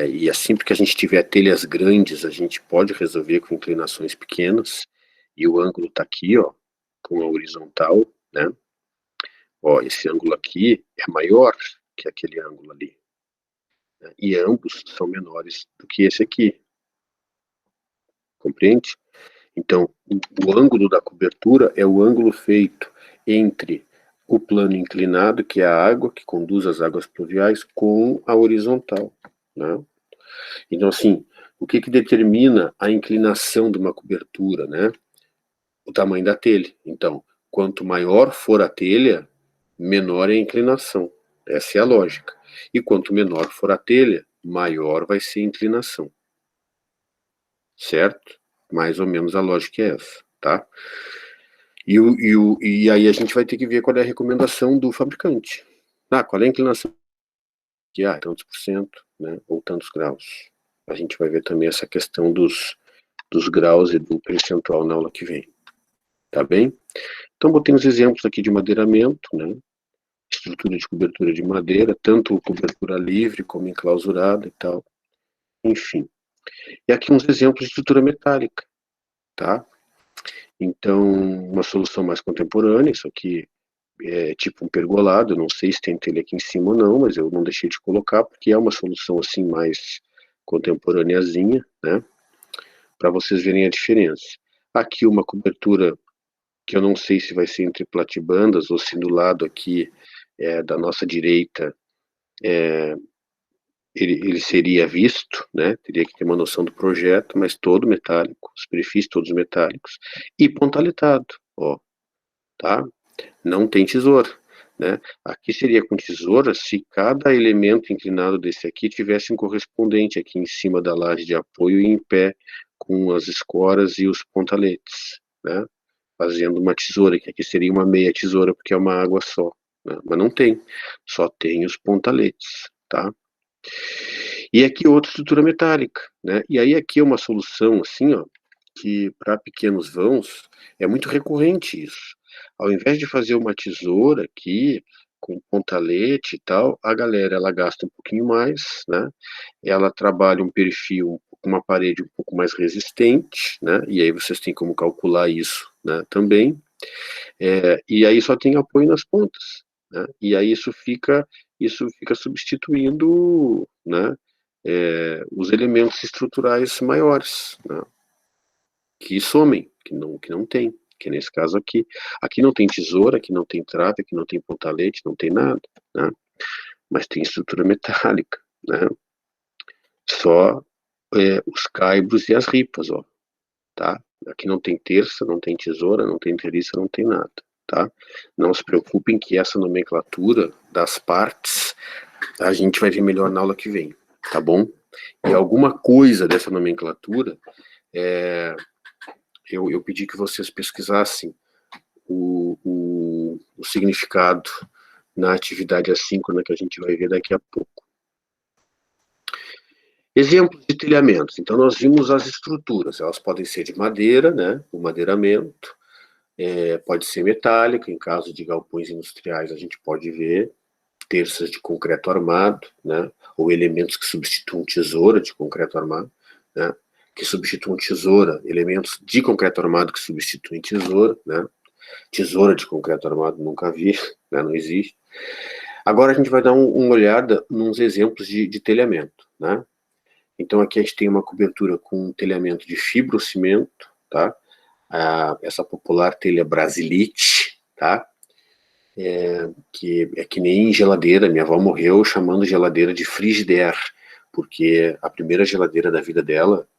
E assim, porque a gente tiver telhas grandes, a gente pode resolver com inclinações pequenas, e o ângulo tá aqui, ó, com a horizontal, né? Ó, esse ângulo aqui é maior que aquele ângulo ali, né? E ambos são menores do que esse aqui, compreende? Então, o ângulo da cobertura é o ângulo feito entre o plano inclinado, que é a água, que conduz as águas pluviais, com a horizontal, né? Então, assim, o que determina a inclinação de uma cobertura, né? o tamanho da telha. Então, quanto maior for a telha, menor é a inclinação. Essa é a lógica. E quanto menor for a telha, maior vai ser a inclinação. Certo? Mais ou menos a lógica é essa, tá? E aí a gente vai ter que ver qual é a recomendação do fabricante. Qual é a inclinação? Tantos por cento, né? Ou tantos graus. A gente vai ver também essa questão dos graus e do percentual na aula que vem. Tá bem? Então, botei uns exemplos aqui de madeiramento, né? Estrutura de cobertura de madeira, tanto cobertura livre como enclausurada e tal. Enfim. E aqui uns exemplos de estrutura metálica, tá? Então, uma solução mais contemporânea, isso aqui é tipo um pergolado, eu não sei se tem telha aqui em cima ou não, mas eu não deixei de colocar, porque é uma solução assim mais contemporâneazinha, né? Para vocês verem a diferença. Aqui uma cobertura que eu não sei se vai ser entre platibandas ou se do lado aqui da nossa direita ele seria visto, né? Teria que ter uma noção do projeto, mas todo metálico, os perfis todos metálicos e pontaletado, ó, tá? Não tem tesoura, né? Aqui seria com tesoura se cada elemento inclinado desse aqui tivesse um correspondente aqui em cima da laje de apoio e em pé com as escoras e os pontaletes, né? Fazendo uma tesoura, que aqui seria uma meia tesoura porque é uma água só, né? Mas não tem, só tem os pontaletes, tá? E aqui outra estrutura metálica, né? E aí aqui é uma solução assim, ó, que para pequenos vãos é muito recorrente isso. Ao invés de fazer uma tesoura aqui com pontalete e tal, a galera ela gasta um pouquinho mais, né? Ela trabalha um perfil, uma parede um pouco mais resistente, né? E aí vocês têm como calcular isso, né? Também. E aí só tem apoio nas pontas, né? E aí isso fica substituindo, né? Os elementos estruturais maiores, né? Que somem, que não tem, que nesse caso aqui. Aqui não tem tesoura, aqui não tem trave, aqui não tem pontalete, não tem nada, né? Mas tem estrutura metálica, né? Só os caibros e as ripas, ó, tá? Aqui não tem terça, não tem tesoura, não tem treliça, não tem nada, tá? Não se preocupem que essa nomenclatura das partes a gente vai ver melhor na aula que vem, tá bom? E alguma coisa dessa nomenclatura eu pedi que vocês pesquisassem o significado na atividade assíncrona que a gente vai ver daqui a pouco. Exemplos de telhamentos. Então, nós vimos as estruturas. Elas podem ser de madeira, né? O madeiramento. Pode ser metálica. Em caso de galpões industriais, a gente pode ver terças de concreto armado, né? Ou elementos que substituam tesoura de concreto armado, né? Que substituam tesoura, elementos de concreto armado que substituem tesoura, né? Tesoura de concreto armado nunca vi, né? Não existe. Agora a gente vai dar uma olhada nos exemplos de telhamento, né? Então aqui a gente tem uma cobertura com um telhamento de fibrocimento, tá? Essa popular telha brasilite, tá? Que é que nem geladeira, minha avó morreu chamando geladeira de Frigidaire, porque a primeira geladeira da vida dela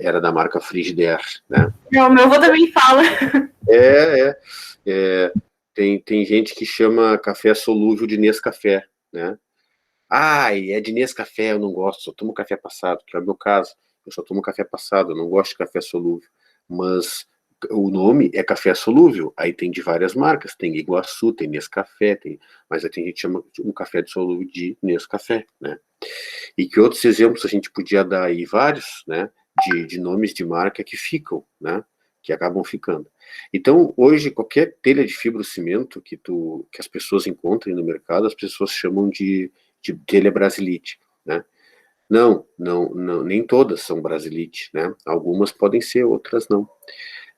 era da marca Frigidaire, né? Não, meu avô também fala. Tem gente que chama café solúvel de Nescafé, né? É de Nescafé, eu não gosto, só tomo café passado, que é o meu caso. Eu só tomo café passado, eu não gosto de café solúvel. Mas o nome é café solúvel, aí tem de várias marcas, tem Iguaçu, tem Nescafé, mas aí tem gente que chama um café de solúvel de Nescafé, né? E que outros exemplos a gente podia dar aí, vários, né? De nomes de marca que ficam, né? Que acabam ficando. Então, hoje, qualquer telha de fibrocimento que as pessoas encontrem no mercado, as pessoas chamam de telha brasilite, né? Não, nem todas são brasilite, né? Algumas podem ser, outras não.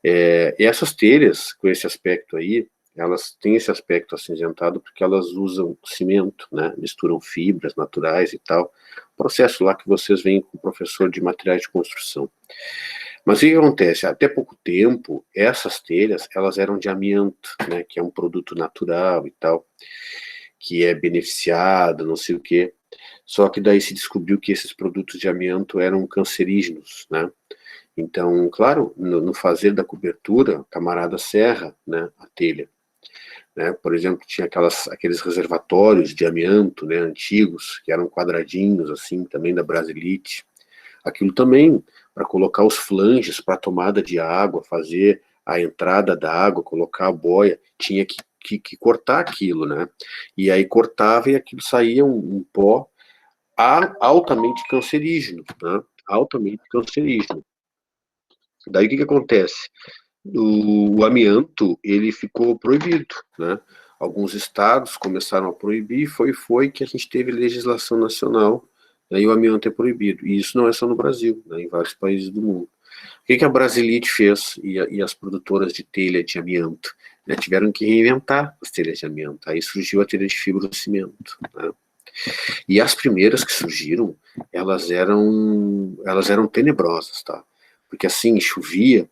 E essas telhas, com esse aspecto aí, elas têm esse aspecto acinzentado porque elas usam cimento, né? Misturam fibras naturais e tal. Processo lá que vocês veem com o professor de materiais de construção. Mas o que acontece? Até pouco tempo, essas telhas, elas eram de amianto, né? Que é um produto natural e tal, que é beneficiado, não sei o quê. Só que daí se descobriu que esses produtos de amianto eram cancerígenos, né? Então, claro, no fazer da cobertura, o camarada serra, né, a telha. Né? Por exemplo, tinha aqueles reservatórios de amianto, né, antigos, que eram quadradinhos, assim, também da Brasilite. Aquilo também, para colocar os flanges para tomada de água, fazer a entrada da água, colocar a boia, tinha que cortar aquilo, né? E aí cortava e aquilo saía um pó altamente cancerígeno, né? Altamente cancerígeno. Daí o que acontece? O amianto, ele ficou proibido, né? Alguns estados começaram a proibir, foi que a gente teve legislação nacional, né, e o amianto é proibido. E isso não é só no Brasil, né, em vários países do mundo. O que a Brasilite fez e as produtoras de telha de amianto? Né, tiveram que reinventar as telhas de amianto. Aí surgiu a telha de fibrocimento, né? E as primeiras que surgiram, elas eram tenebrosas, tá? Porque assim, chovia,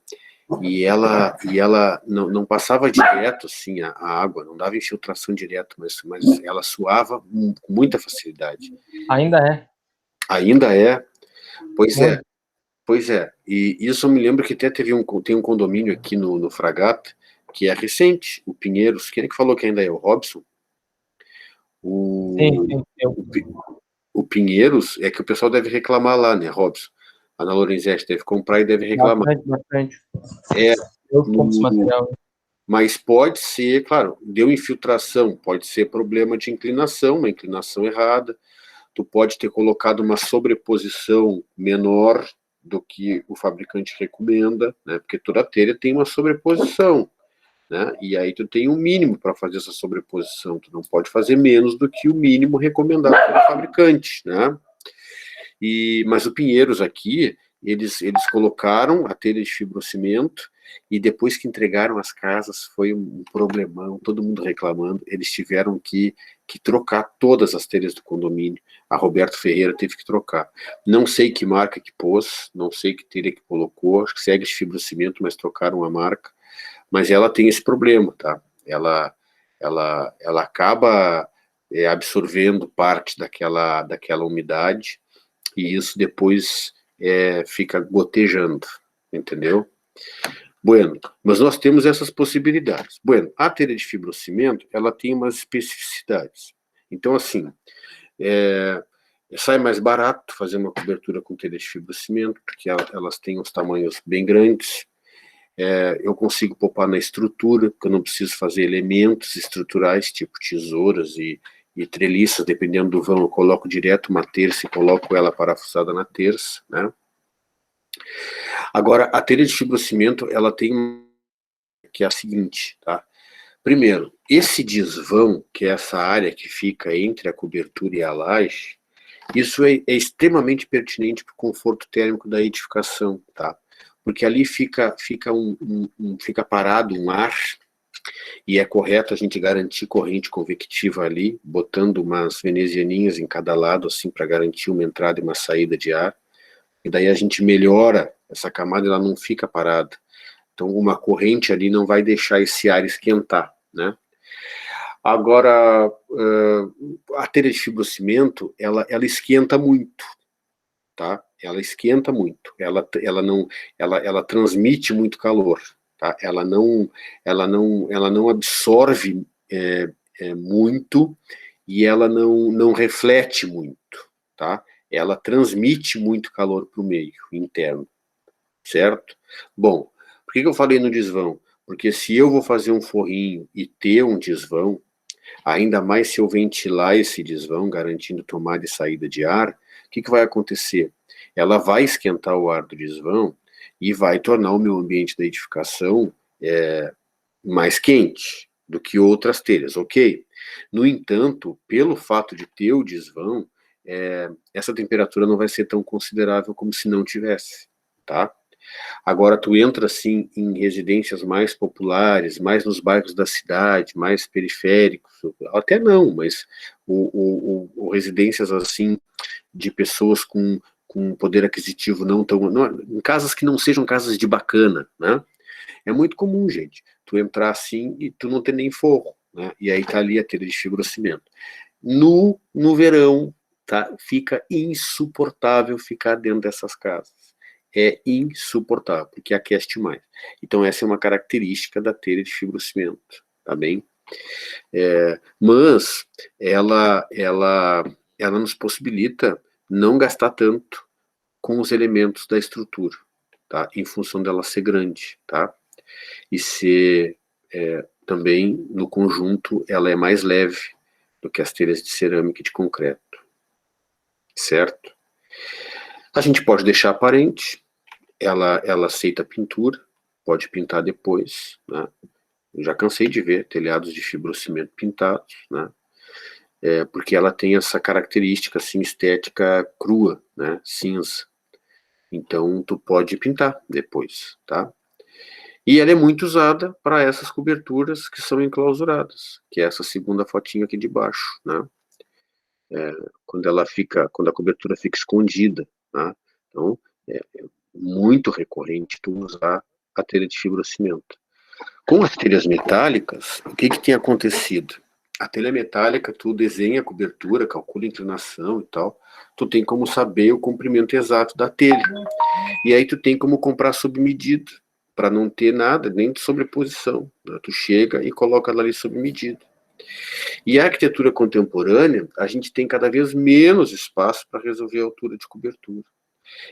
e ela não passava direto assim a água, não dava infiltração direto, mas ela suava com muita facilidade. Ainda é. Ainda é, pois é, Muito. pois é. E isso eu me lembro que até tem um condomínio aqui no Fragata, que é recente, o Pinheiros. Quem é que falou que ainda é? O Robson? Sim, O Pinheiros é que o pessoal deve reclamar lá, né, Robson? A Ana Lorenzetti deve comprar e deve reclamar. Bastante. É, Eu compro esse material. mas pode ser, claro, deu infiltração, pode ser problema de inclinação, uma inclinação errada. Tu pode ter colocado uma sobreposição menor do que o fabricante recomenda, né? Porque toda telha tem uma sobreposição, né? E aí tu tem um mínimo para fazer essa sobreposição, tu não pode fazer menos do que o mínimo recomendado pelo fabricante, né? Mas o Pinheiros aqui, eles colocaram a telha de fibrocimento e depois que entregaram as casas foi um problemão, todo mundo reclamando, eles tiveram que trocar todas as telhas do condomínio. A Roberto Ferreira teve que trocar. Não sei que marca que pôs, não sei que telha que colocou, acho que segue de fibrocimento, mas trocaram a marca. Mas ela tem esse problema, tá? Ela acaba absorvendo parte daquela umidade e isso depois fica gotejando, entendeu? Bueno, mas nós temos essas possibilidades. Bueno, a telha de fibrocimento, ela tem umas especificidades. Então, assim, sai mais barato fazer uma cobertura com telha de fibrocimento, porque elas têm uns tamanhos bem grandes. Eu consigo poupar na estrutura, porque eu não preciso fazer elementos estruturais, tipo tesouras e treliças, dependendo do vão, eu coloco direto uma terça e coloco ela parafusada na terça, né? Agora, a telha de fibrocimento, ela tem que é a seguinte, tá? Primeiro, esse desvão, que é essa área que fica entre a cobertura e a laje, isso é extremamente pertinente para o conforto térmico da edificação, tá? Porque ali fica parado um ar, e é correto a gente garantir corrente convectiva ali, botando umas venezianinhas em cada lado, assim, para garantir uma entrada e uma saída de ar, e daí a gente melhora essa camada, ela não fica parada. Então, uma corrente ali não vai deixar esse ar esquentar, né? Agora, a telha de fibrocimento, ela esquenta muito, tá? Ela esquenta muito, ela transmite muito calor, tá? Ela não absorve muito e ela não reflete muito, tá? Ela transmite muito calor para o meio interno, certo? Bom, por que eu falei no desvão? Porque se eu vou fazer um forrinho e ter um desvão, ainda mais se eu ventilar esse desvão, garantindo tomada e saída de ar, o que vai acontecer? Ela vai esquentar o ar do desvão e vai tornar o meu ambiente da edificação mais quente do que outras telhas, ok? No entanto, pelo fato de ter o desvão, essa temperatura não vai ser tão considerável como se não tivesse, tá? Agora, tu entra, assim, em residências mais populares, mais nos bairros da cidade, mais periféricos, até não, mas residências, assim, de pessoas com poder aquisitivo não tão... em casas que não sejam casas de bacana, né? É muito comum, gente, tu entrar assim e tu não ter nem forro, né? E aí tá ali a telha de fibrocimento. No verão, tá? Fica insuportável ficar dentro dessas casas. é insuportável, porque aquece demais. Então essa é uma característica da telha de fibrocimento, tá bem? Mas ela nos possibilita não gastar tanto com os elementos da estrutura, tá? Em função dela ser grande, tá? E ser também, no conjunto, ela é mais leve do que as telhas de cerâmica e de concreto, certo? A gente pode deixar aparente, ela aceita pintura, pode pintar depois, né? Eu já cansei de ver telhados de fibrocimento pintados, né? Porque ela tem essa característica, assim, estética crua, né? Cinza. Então, tu pode pintar depois, tá? E ela é muito usada para essas coberturas que são enclausuradas, que é essa segunda fotinha aqui de baixo, né? Quando a cobertura fica escondida, né? Então, é muito recorrente tu usar a telha de fibrocimento. Com as telhas metálicas, o que tem acontecido? A telha metálica, tu desenha a cobertura, calcula a inclinação e tal, tu tem como saber o comprimento exato da telha. E aí tu tem como comprar sob medida, para não ter nada, nem de sobreposição, né? Tu chega e coloca ela ali sob medida. E a arquitetura contemporânea, a gente tem cada vez menos espaço para resolver a altura de cobertura.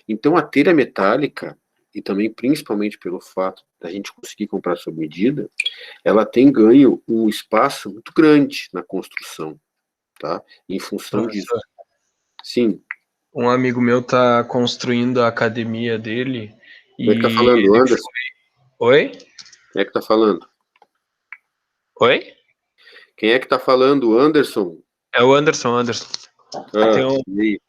Então a telha metálica, e também principalmente pelo fato da gente conseguir comprar sob medida, ela tem ganho um espaço muito grande na construção, tá? Em função disso. Sim. Um amigo meu tá construindo a academia dele Quem é que tá e falando, Anderson? Oi? Quem é que tá falando? Oi? Quem é que tá falando, Anderson? É o Anderson. Tem E aí?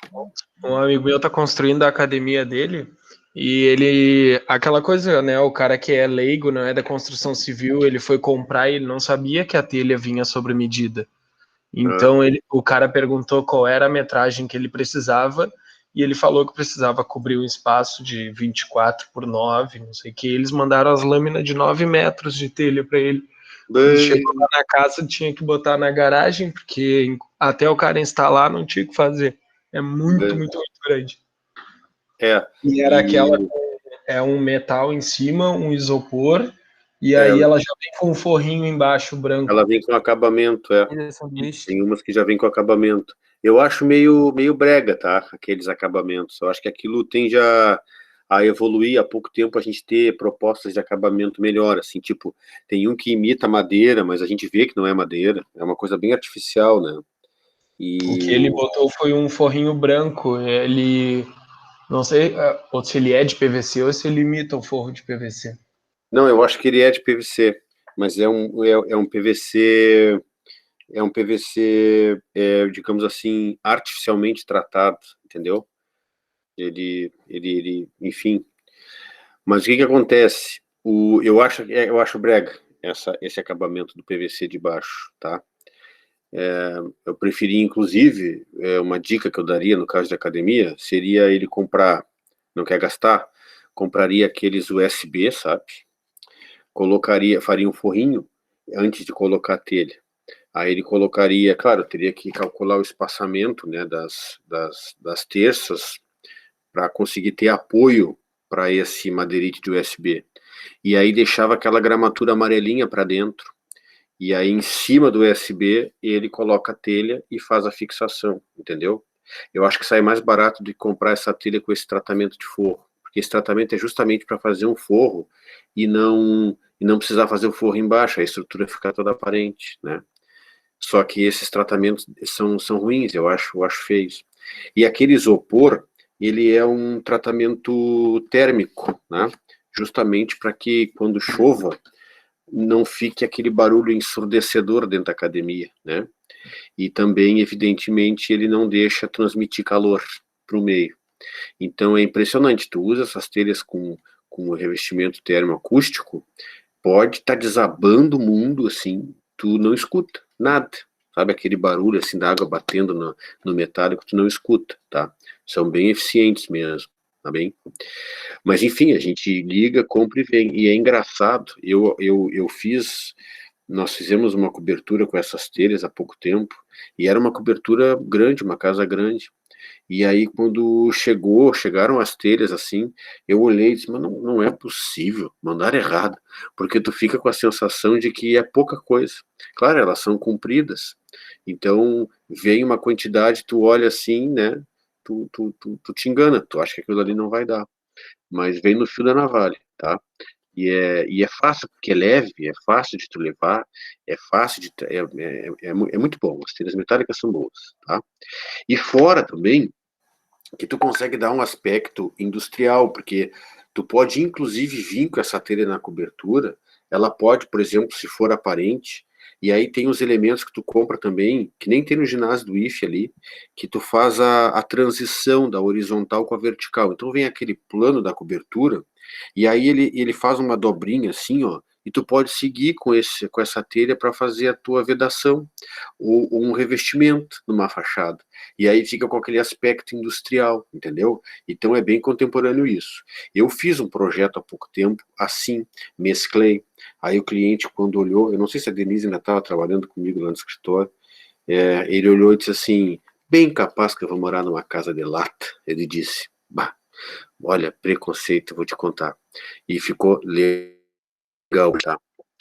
um amigo meu tá construindo a academia dele e ele, aquela coisa, né, o cara que é leigo, não é da construção civil, ele foi comprar e ele não sabia que a telha vinha sobre medida. Então o cara perguntou qual era a metragem que ele precisava e ele falou que precisava cobrir um espaço de 24 por 9, não sei o que. Eles mandaram as lâminas de 9 metros de telha para ele. Ele chegou lá na casa, tinha que botar na garagem, porque até o cara instalar não tinha o que fazer. É muito grande. E era aquela, um metal em cima, um isopor, e aí ela já vem com um forrinho embaixo branco. Ela vem com acabamento, Sanduíche. Tem umas que já vem com acabamento. Eu acho meio brega, tá? Aqueles acabamentos. Eu acho que aquilo tem já a evoluir. Há pouco tempo a gente ter propostas de acabamento melhor, assim, tipo, tem um que imita madeira, mas a gente vê que não é madeira. É uma coisa bem artificial, né? O que ele botou foi um forrinho branco. Ele, não sei ou se ele é de PVC ou se ele imita o forro de PVC. Não, eu acho que ele é de PVC, mas é um PVC... É um PVC, digamos assim, artificialmente tratado, entendeu? Ele, enfim. Mas o que acontece? Eu acho brega esse acabamento do PVC de baixo, tá? Eu preferi, inclusive, uma dica que eu daria no caso de academia, seria ele comprar, não quer gastar, compraria aqueles USB, sabe? Faria um forrinho antes de colocar a telha. Aí ele colocaria, claro, teria que calcular o espaçamento, né, das terças para conseguir ter apoio para esse madeirite de USB. E aí deixava aquela gramatura amarelinha para dentro. E aí em cima do USB ele coloca a telha e faz a fixação, entendeu? Eu acho que sai mais barato de comprar essa telha com esse tratamento de forro, porque esse tratamento é justamente para fazer um forro e não precisar fazer o forro embaixo, a estrutura ficar toda aparente, né? Só que esses tratamentos são ruins, eu acho feios. E aquele isopor, ele é um tratamento térmico, né? Justamente para que quando chova, não fique aquele barulho ensurdecedor dentro da academia, né? E também, evidentemente, ele não deixa transmitir calor para o meio. Então é impressionante, tu usa essas telhas com o revestimento termoacústico, pode estar desabando o mundo, assim, tu não escuta nada, sabe, aquele barulho, assim, da água batendo no metálico, tu não escuta, tá? São bem eficientes mesmo, tá bem? Mas, enfim, a gente liga, compra e vem, e é engraçado, nós fizemos uma cobertura com essas telhas há pouco tempo, e era uma cobertura grande, uma casa grande, E aí, quando chegaram as telhas assim, eu olhei e disse, mas não é possível, mandaram errado, porque tu fica com a sensação de que é pouca coisa. Claro, elas são compridas, então vem uma quantidade, tu olha assim, né, tu te engana, tu acha que aquilo ali não vai dar, mas vem no fio da navalha, tá? E é fácil, porque é leve, é fácil de tu levar, é fácil de... É muito bom, as telhas metálicas são boas, tá? E fora também, que tu consegue dar um aspecto industrial, porque tu pode inclusive vir com essa telha na cobertura, ela pode, por exemplo, se for aparente, e aí tem os elementos que tu compra também, que nem tem no ginásio do IFE ali, que tu faz a transição da horizontal com a vertical. Então vem aquele plano da cobertura, e aí ele faz uma dobrinha assim, ó, e tu pode seguir com essa telha para fazer a tua vedação, ou um revestimento numa fachada. E aí fica com aquele aspecto industrial, entendeu? Então é bem contemporâneo isso. Eu fiz um projeto há pouco tempo, assim, mesclei. Aí o cliente, quando olhou, eu não sei se a Denise ainda estava trabalhando comigo lá no escritório, ele olhou e disse assim, bem capaz que eu vou morar numa casa de lata. Ele disse, bah, olha, preconceito, vou te contar. E ficou legal, tá?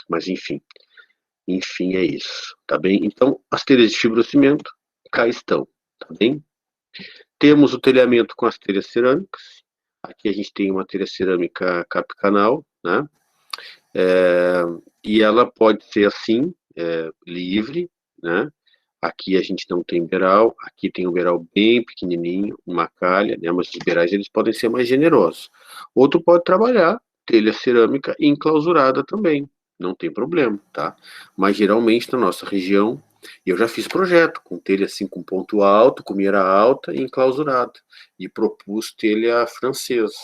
Mas enfim, é isso, tá bem? Então, as telhas de fibrocimento, cá estão, tá bem? Temos o telhamento com as telhas cerâmicas. Aqui a gente tem uma telha cerâmica cap-canal, né? E ela pode ser assim, livre, né? Aqui a gente não tem beiral, aqui tem um beiral bem pequenininho, uma calha, né? Mas os beirais eles podem ser mais generosos. Outro pode trabalhar telha cerâmica enclausurada também, não tem problema, tá? Mas geralmente na nossa região, eu já fiz projeto com telha assim com ponto alto, com mira alta e enclausurada, e propus telha francesa,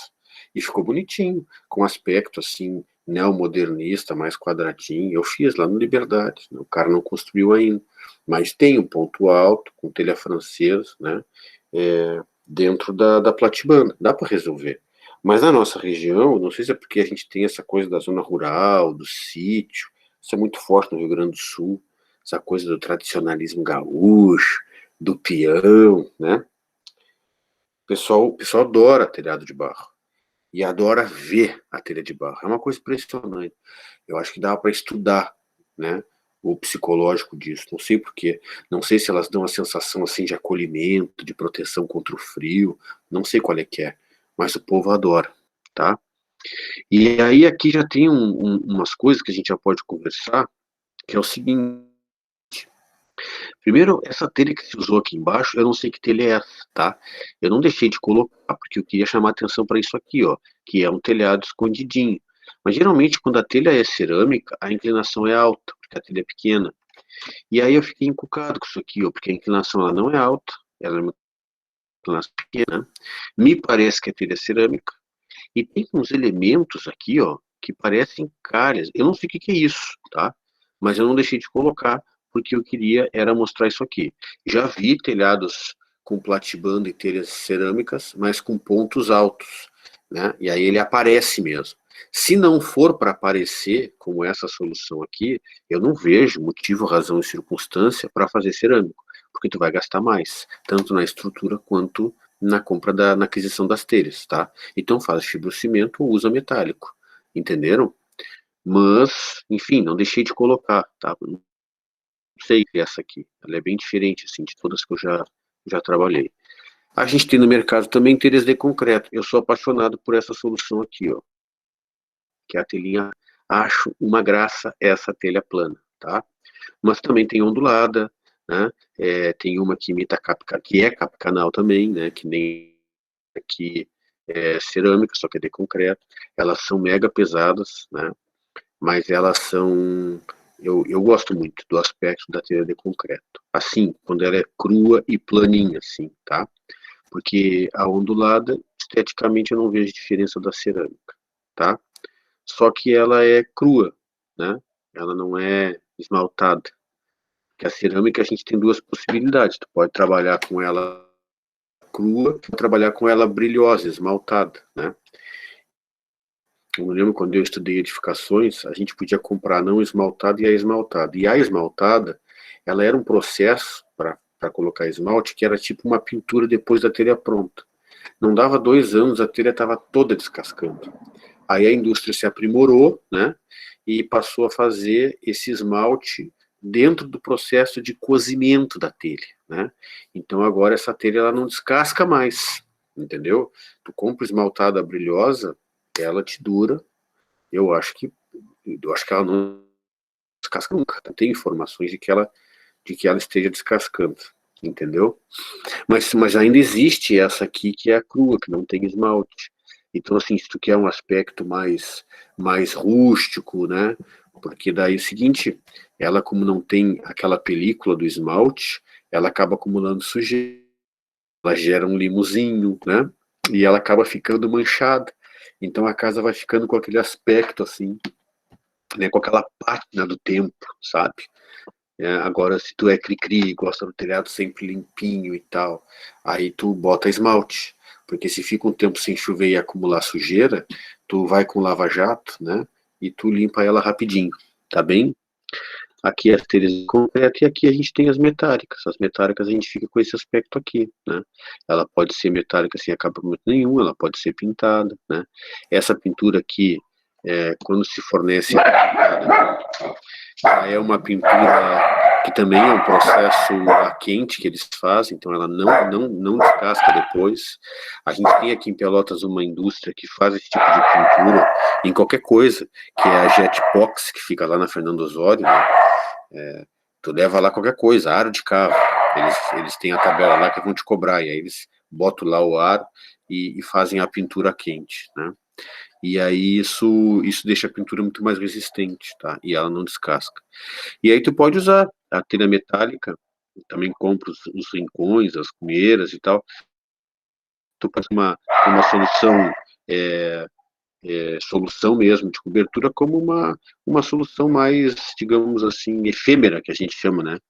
e ficou bonitinho, com aspecto assim neomodernista, mais quadradinho. Eu fiz lá no Liberdade, o cara não construiu ainda, mas tem um ponto alto, com telha francesa, né, dentro da platibanda, dá para resolver. Mas na nossa região, não sei se é porque a gente tem essa coisa da zona rural, do sítio, isso é muito forte no Rio Grande do Sul, essa coisa do tradicionalismo gaúcho, do peão, né? O pessoal adora telhado de barro e adora ver a telha de barro. É uma coisa impressionante. Eu acho que dá para estudar, né, o psicológico disso. Não sei por quê. Não sei se elas dão a sensação assim de acolhimento, de proteção contra o frio. Não sei qual é que é, mas o povo adora, tá? E aí aqui já tem umas coisas que a gente já pode conversar, que é o seguinte. Primeiro, essa telha que se usou aqui embaixo, eu não sei que telha é essa, tá? Eu não deixei de colocar, porque eu queria chamar atenção para isso aqui, ó, que é um telhado escondidinho. Mas geralmente, quando a telha é cerâmica, a inclinação é alta, porque a telha é pequena. E aí eu fiquei encucado com isso aqui, ó, porque a inclinação ela não é alta, ela é uma inclinação pequena. Me parece que a telha é cerâmica. E tem uns elementos aqui, ó, que parecem calhas. Eu não sei o que é isso, tá? Mas eu não deixei de colocar, porque eu queria era mostrar isso aqui. Já vi telhados com platibanda e telhas cerâmicas, mas com pontos altos, né? E aí ele aparece mesmo. Se não for para aparecer, como essa solução aqui, eu não vejo motivo, razão e circunstância para fazer cerâmico, porque tu vai gastar mais, tanto na estrutura quanto na na aquisição das telhas, tá? Então faz fibrocimento ou usa metálico, entenderam? Mas, enfim, não deixei de colocar, tá? Não sei que é essa aqui, ela é bem diferente, assim, de todas que eu já trabalhei. A gente tem no mercado também telhas de concreto. Eu sou apaixonado por essa solução aqui, ó, que é a telhinha, acho uma graça essa telha plana, tá? Mas também tem ondulada, né? Tem uma que imita que é cap-canal também, né? Que nem aqui cerâmica, só que é de concreto. Elas são mega pesadas, né? Mas elas são... Eu gosto muito do aspecto da telha de concreto. Assim, quando ela é crua e planinha, assim, tá? Porque a ondulada, esteticamente, eu não vejo diferença da cerâmica, tá? Só que ela é crua, né? Ela não é esmaltada. Porque a cerâmica a gente tem duas possibilidades. Tu pode trabalhar com ela crua, ou trabalhar com ela brilhosa, esmaltada, né? Eu me lembro quando eu estudei edificações, a gente podia comprar a não esmaltada e a esmaltada. E a esmaltada, ela era um processo para para colocar esmalte, que era tipo uma pintura depois da telha pronta. Não dava 2 anos, a telha estava toda descascando. Aí a indústria se aprimorou, né, e passou a fazer esse esmalte dentro do processo de cozimento da telha, né? Então agora essa telha ela não descasca mais, entendeu? Tu compra esmaltada brilhosa, ela te dura, eu acho que ela não descasca nunca. Não tem informações de que ela esteja descascando, entendeu? Mas ainda existe essa aqui que é a crua, que não tem esmalte. Então, assim, se tu quer um aspecto mais rústico, né? Porque daí é o seguinte, ela como não tem aquela película do esmalte, ela acaba acumulando sujeira, ela gera um limozinho, né? E ela acaba ficando manchada. Então a casa vai ficando com aquele aspecto assim, né? Com aquela pátina do tempo, sabe? Agora, se tu é cri-cri, gosta do telhado sempre limpinho e tal, aí tu bota esmalte. Porque se fica um tempo sem chover e acumular sujeira, tu vai com lava-jato, né? E tu limpa ela rapidinho, tá bem? Aqui as telhas de concreto e aqui a gente tem as metálicas. As metálicas a gente fica com esse aspecto aqui, né? Ela pode ser metálica sem acabamento nenhum, ela pode ser pintada, né? Essa pintura aqui, quando se fornece é uma pintura que também é um processo a quente que eles fazem, então ela não descasca depois. A gente tem aqui em Pelotas uma indústria que faz esse tipo de pintura em qualquer coisa, que é a Jetpox, que fica lá na Fernando Osório, né? Tu leva lá qualquer coisa, aro de carro, eles têm a tabela lá que vão te cobrar, e aí eles botam lá o aro e fazem a pintura quente, né? E aí isso deixa a pintura muito mais resistente, tá? E ela não descasca. E aí tu pode usar a telha metálica, também compra os rincões, as cunheiras e tal. Tu faz uma solução, solução mesmo de cobertura como uma solução mais, digamos assim, efêmera, que a gente chama, né?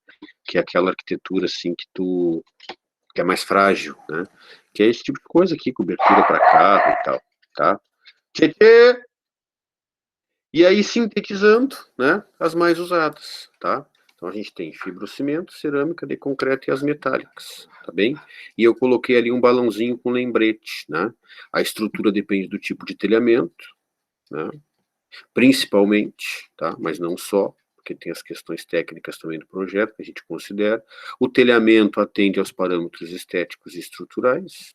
Que é aquela arquitetura assim que é mais frágil, né? Que é esse tipo de coisa aqui, cobertura para carro e tal, tá? Tchê! E aí, sintetizando, né, as mais usadas, tá? Então, a gente tem fibrocimento, cerâmica, de concreto e as metálicas, tá bem? E eu coloquei ali um balãozinho com lembrete, né? A estrutura depende do tipo de telhamento, né? Principalmente, tá? Mas não só, porque tem as questões técnicas também do projeto que a gente considera. O telhamento atende aos parâmetros estéticos e estruturais,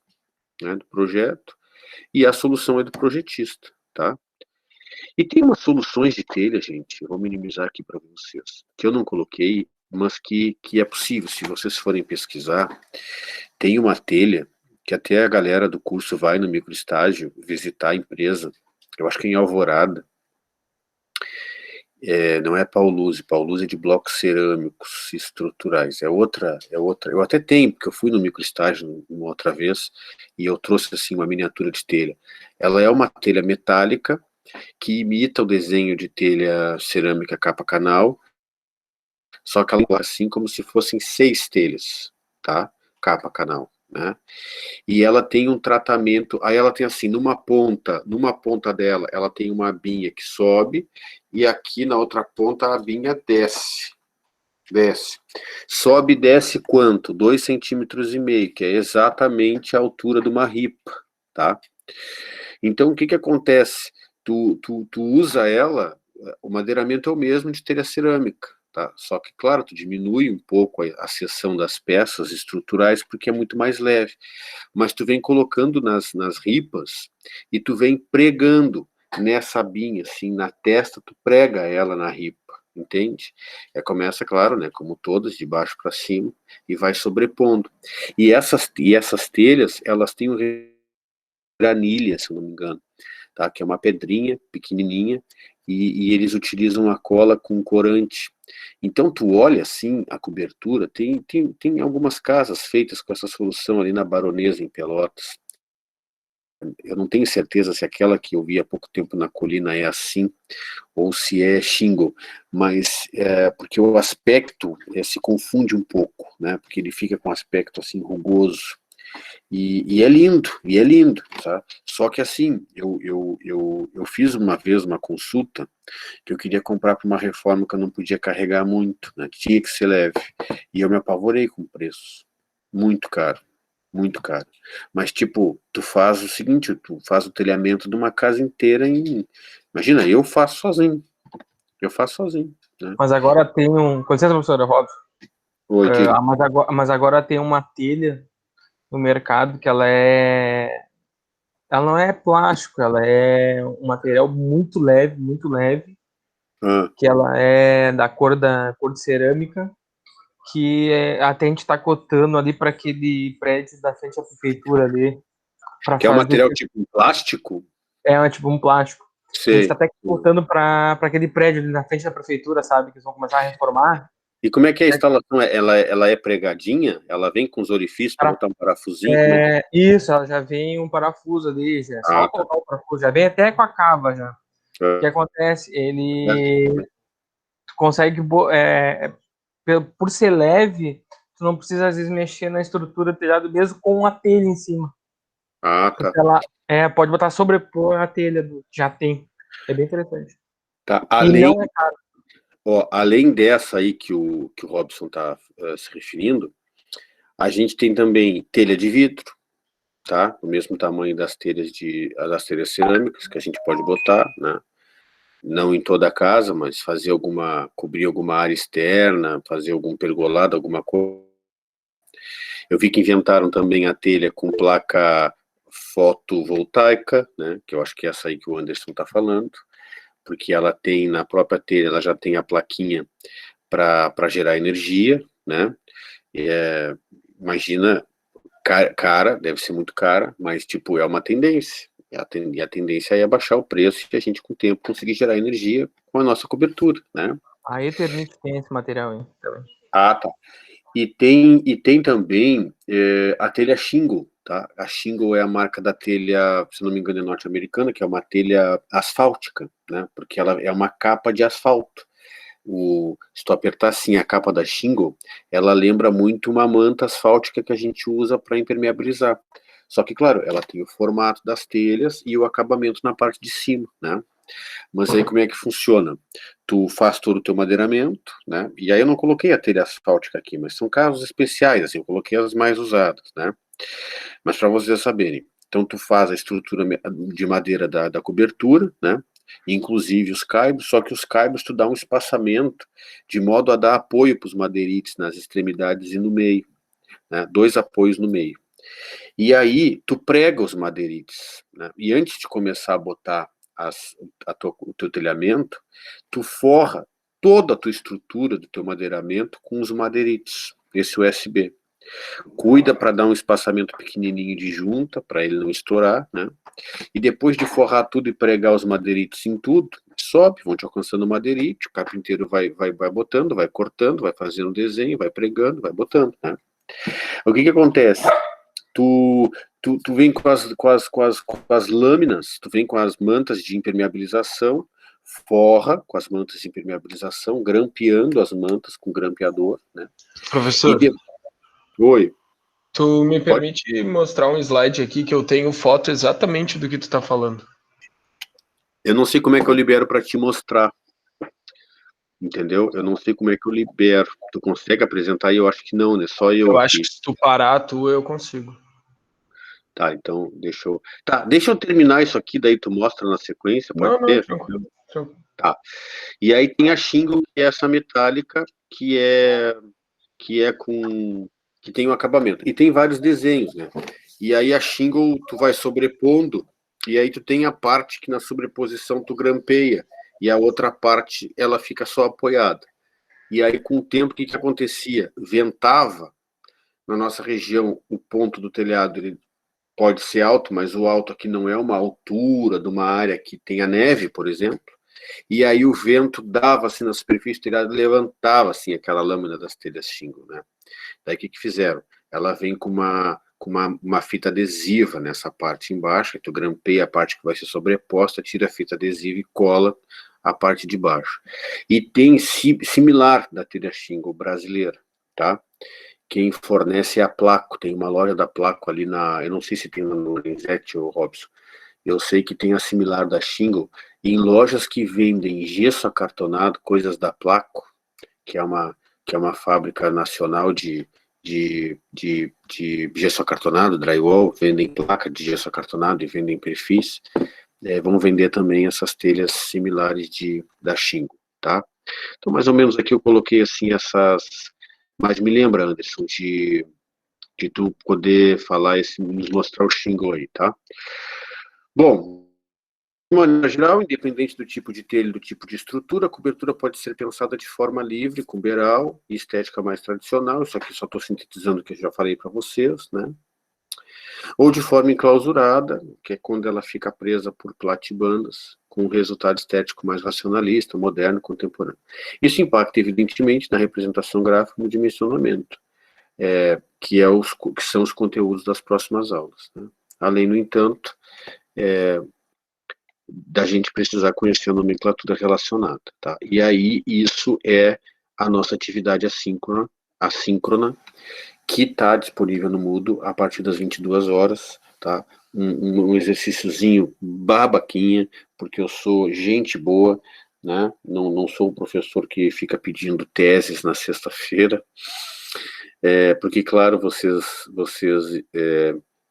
né, do projeto, e a solução é do projetista, tá? E tem umas soluções de telha, gente, eu vou minimizar aqui para vocês, que eu não coloquei, mas que é possível, se vocês forem pesquisar, tem uma telha que até a galera do curso vai no microestágio visitar a empresa, eu acho que em Alvorada, não é Pauluse é de blocos cerâmicos estruturais, é outra, eu até tenho, porque eu fui no microestágio uma outra vez, e eu trouxe assim uma miniatura de telha, ela é uma telha metálica, que imita o desenho de telha cerâmica capa canal, só que ela é assim como se fossem 6 telhas, tá? Capa canal, né? E ela tem um tratamento, aí ela tem assim, numa ponta dela, ela tem uma abinha que sobe, e aqui na outra ponta a abinha desce. Sobe e desce quanto? 2,5 cm, que é exatamente a altura de uma ripa, tá? Então, o que que acontece? Tu usa ela, o madeiramento é o mesmo de telha cerâmica, tá? Só que, claro, tu diminui um pouco a seção das peças estruturais porque é muito mais leve. Mas tu vem colocando nas ripas e tu vem pregando nessa abinha, assim, na testa, tu prega ela na ripa, entende? Começa, claro, né, como todas, de baixo para cima, e vai sobrepondo. E essas telhas, elas têm um granilha, se eu não me engano, tá? Que é uma pedrinha pequenininha, e eles utilizam a cola com corante. Então tu olha assim a cobertura, tem algumas casas feitas com essa solução ali na Baronesa, em Pelotas. Eu não tenho certeza se aquela que eu vi há pouco tempo na colina é assim, ou se é shingle, mas porque o aspecto se confunde um pouco, né? Porque ele fica com aspecto assim rugoso. E é lindo, tá? Só que assim, eu fiz uma vez uma consulta que eu queria comprar para uma reforma que eu não podia carregar muito, né? Tinha que ser leve. E eu me apavorei com o preço. Muito caro, muito caro. Mas, tipo, tu faz o seguinte, tu faz o telhamento de uma casa inteira em... Imagina, eu faço sozinho. Eu faço sozinho, né? Mas agora tem um. Com licença, professora Robson. Oi, diga. Mas agora tem uma telha no mercado que ela é. Ela não é plástico, ela é um material muito leve, Ah, que ela é da cor de cerâmica, até a gente está cotando ali para aquele prédio da frente da prefeitura ali, para que é um fazer. material tipo um plástico? Tipo um plástico. A gente está Sei. até cotando para aquele prédio ali na frente da prefeitura, sabe? Que eles vão começar a reformar. E como é que é a instalação? Ela é pregadinha? Ela vem com os orifícios para botar um parafusinho? Como é que... Isso, ela já vem um parafuso ali, já é só Ah, tá. colocar o parafuso, já vem até com a cava já. O que Ah, acontece? Ele consegue, por ser leve, tu não precisa às vezes mexer na estrutura do telhado mesmo com a telha em cima. ah, tá. Porque ela pode botar sobrepor a telha que já tem. É bem interessante. Tá. E não é caro. Além dessa aí que o Robson está se referindo, a gente tem também telha de vidro, tá? O mesmo tamanho das telhas cerâmicas que a gente pode botar, né? Não em toda a casa, mas cobrir alguma área externa, fazer algum pergolado, alguma coisa. Eu vi que inventaram também a telha com placa fotovoltaica, né? Que eu acho que é essa aí que o Anderson está falando, porque ela tem na própria telha, ela já tem a plaquinha para gerar energia, né? Imagina, cara, deve ser muito cara, mas tipo, é uma tendência. E a tendência é baixar o preço e a gente, com o tempo, conseguir gerar energia com a nossa cobertura, né? A Eternit tem esse material aí também. Ah, tá. E tem também a telha Shingle, tá? A Shingle é a marca da telha, se não me engano, é norte-americana, que é uma telha asfáltica, né? Porque ela é uma capa de asfalto. Se tu apertar assim a capa da Shingle, ela lembra muito uma manta asfáltica que a gente usa para impermeabilizar. Só que, claro, ela tem o formato das telhas e o acabamento na parte de cima, né? Mas aí como é que funciona? Tu faz todo o teu madeiramento, né? E aí eu não coloquei a telha asfáltica aqui, mas são casos especiais, assim, eu coloquei as mais usadas, né? Mas para vocês saberem, então tu faz a estrutura de madeira da cobertura, né? Inclusive os caibros, só que os caibros tu dá um espaçamento de modo a dar apoio para os madeirites nas extremidades e no meio, né? 2 apoios no meio. E aí tu prega os madeirites, né? E antes de começar a botar o teu telhamento, tu forra toda a tua estrutura do teu madeiramento com os madeirites, esse USB. Cuida para dar um espaçamento pequenininho de junta, para ele não estourar, né? E depois de forrar tudo e pregar os madeirites em tudo, sobe, vão te alcançando o madeirite, o carpinteiro vai botando, vai cortando, vai fazendo desenho, vai pregando, vai botando, né? O que acontece? Tu vem com as lâminas, tu vem com as mantas de impermeabilização, forra com as mantas de impermeabilização, grampeando as mantas com grampeador, né? Professor, Oi. tu me permite mostrar um slide aqui que eu tenho foto exatamente do que tu tá falando. Eu não sei como é que eu libero para te mostrar, entendeu? Eu não sei como é que eu libero. Tu consegue apresentar aí? Eu acho que não, né? Só eu Eu aqui. acho que se tu parar a tua, eu consigo. Tá, então deixa eu terminar isso aqui, daí tu mostra na sequência, pode Não, ser? tranquilo. Tá. E aí tem a shingle, que é essa metálica, que tem um acabamento. E tem vários desenhos, né? E aí a shingle tu vai sobrepondo, e aí tu tem a parte que na sobreposição tu grampeia, e a outra parte ela fica só apoiada. E aí com o tempo o que acontecia? Ventava na nossa região, o ponto do telhado ele pode ser alto, mas o alto aqui não é uma altura de uma área que tenha neve, por exemplo. E aí o vento dava assim na superfície do telhado, levantava assim aquela lâmina das telhas shingle, né? Daí o que fizeram? Ela vem com uma fita adesiva nessa parte embaixo, aí tu grampeia a parte que vai ser sobreposta, tira a fita adesiva e cola a parte de baixo. E tem similar da telha shingle brasileira, tá? quem fornece é a Placo, tem uma loja da Placo ali eu não sei se tem no Lorenzetti ou Robson, eu sei que tem a similar da Shingle, em lojas que vendem gesso acartonado, coisas da Placo, que é uma fábrica nacional de gesso acartonado, drywall, vendem placa de gesso acartonado e vendem perfis, vão vender também essas telhas similares da Shingle, tá? Então, mais ou menos aqui eu coloquei assim essas, mas me lembra, Anderson, de tu poder falar nos mostrar o Shingle aí, tá? Bom, de maneira geral, independente do tipo de telha e do tipo de estrutura, a cobertura pode ser pensada de forma livre, com beiral e estética mais tradicional. Isso aqui só estou sintetizando o que eu já falei para vocês, né? Ou de forma enclausurada, que é quando ela fica presa por platibandas, com um resultado estético mais racionalista, moderno, contemporâneo. Isso impacta, evidentemente, na representação gráfica e no dimensionamento, que são os conteúdos das próximas aulas, né? Além, no entanto, da gente precisar conhecer a nomenclatura relacionada, tá? E aí, isso é a nossa atividade assíncrona, que está disponível no Moodle a partir das 22 horas, tá? Um exercíciozinho babaquinha, porque eu sou gente boa, né? Não sou um professor que fica pedindo teses na sexta-feira, porque, claro, vocês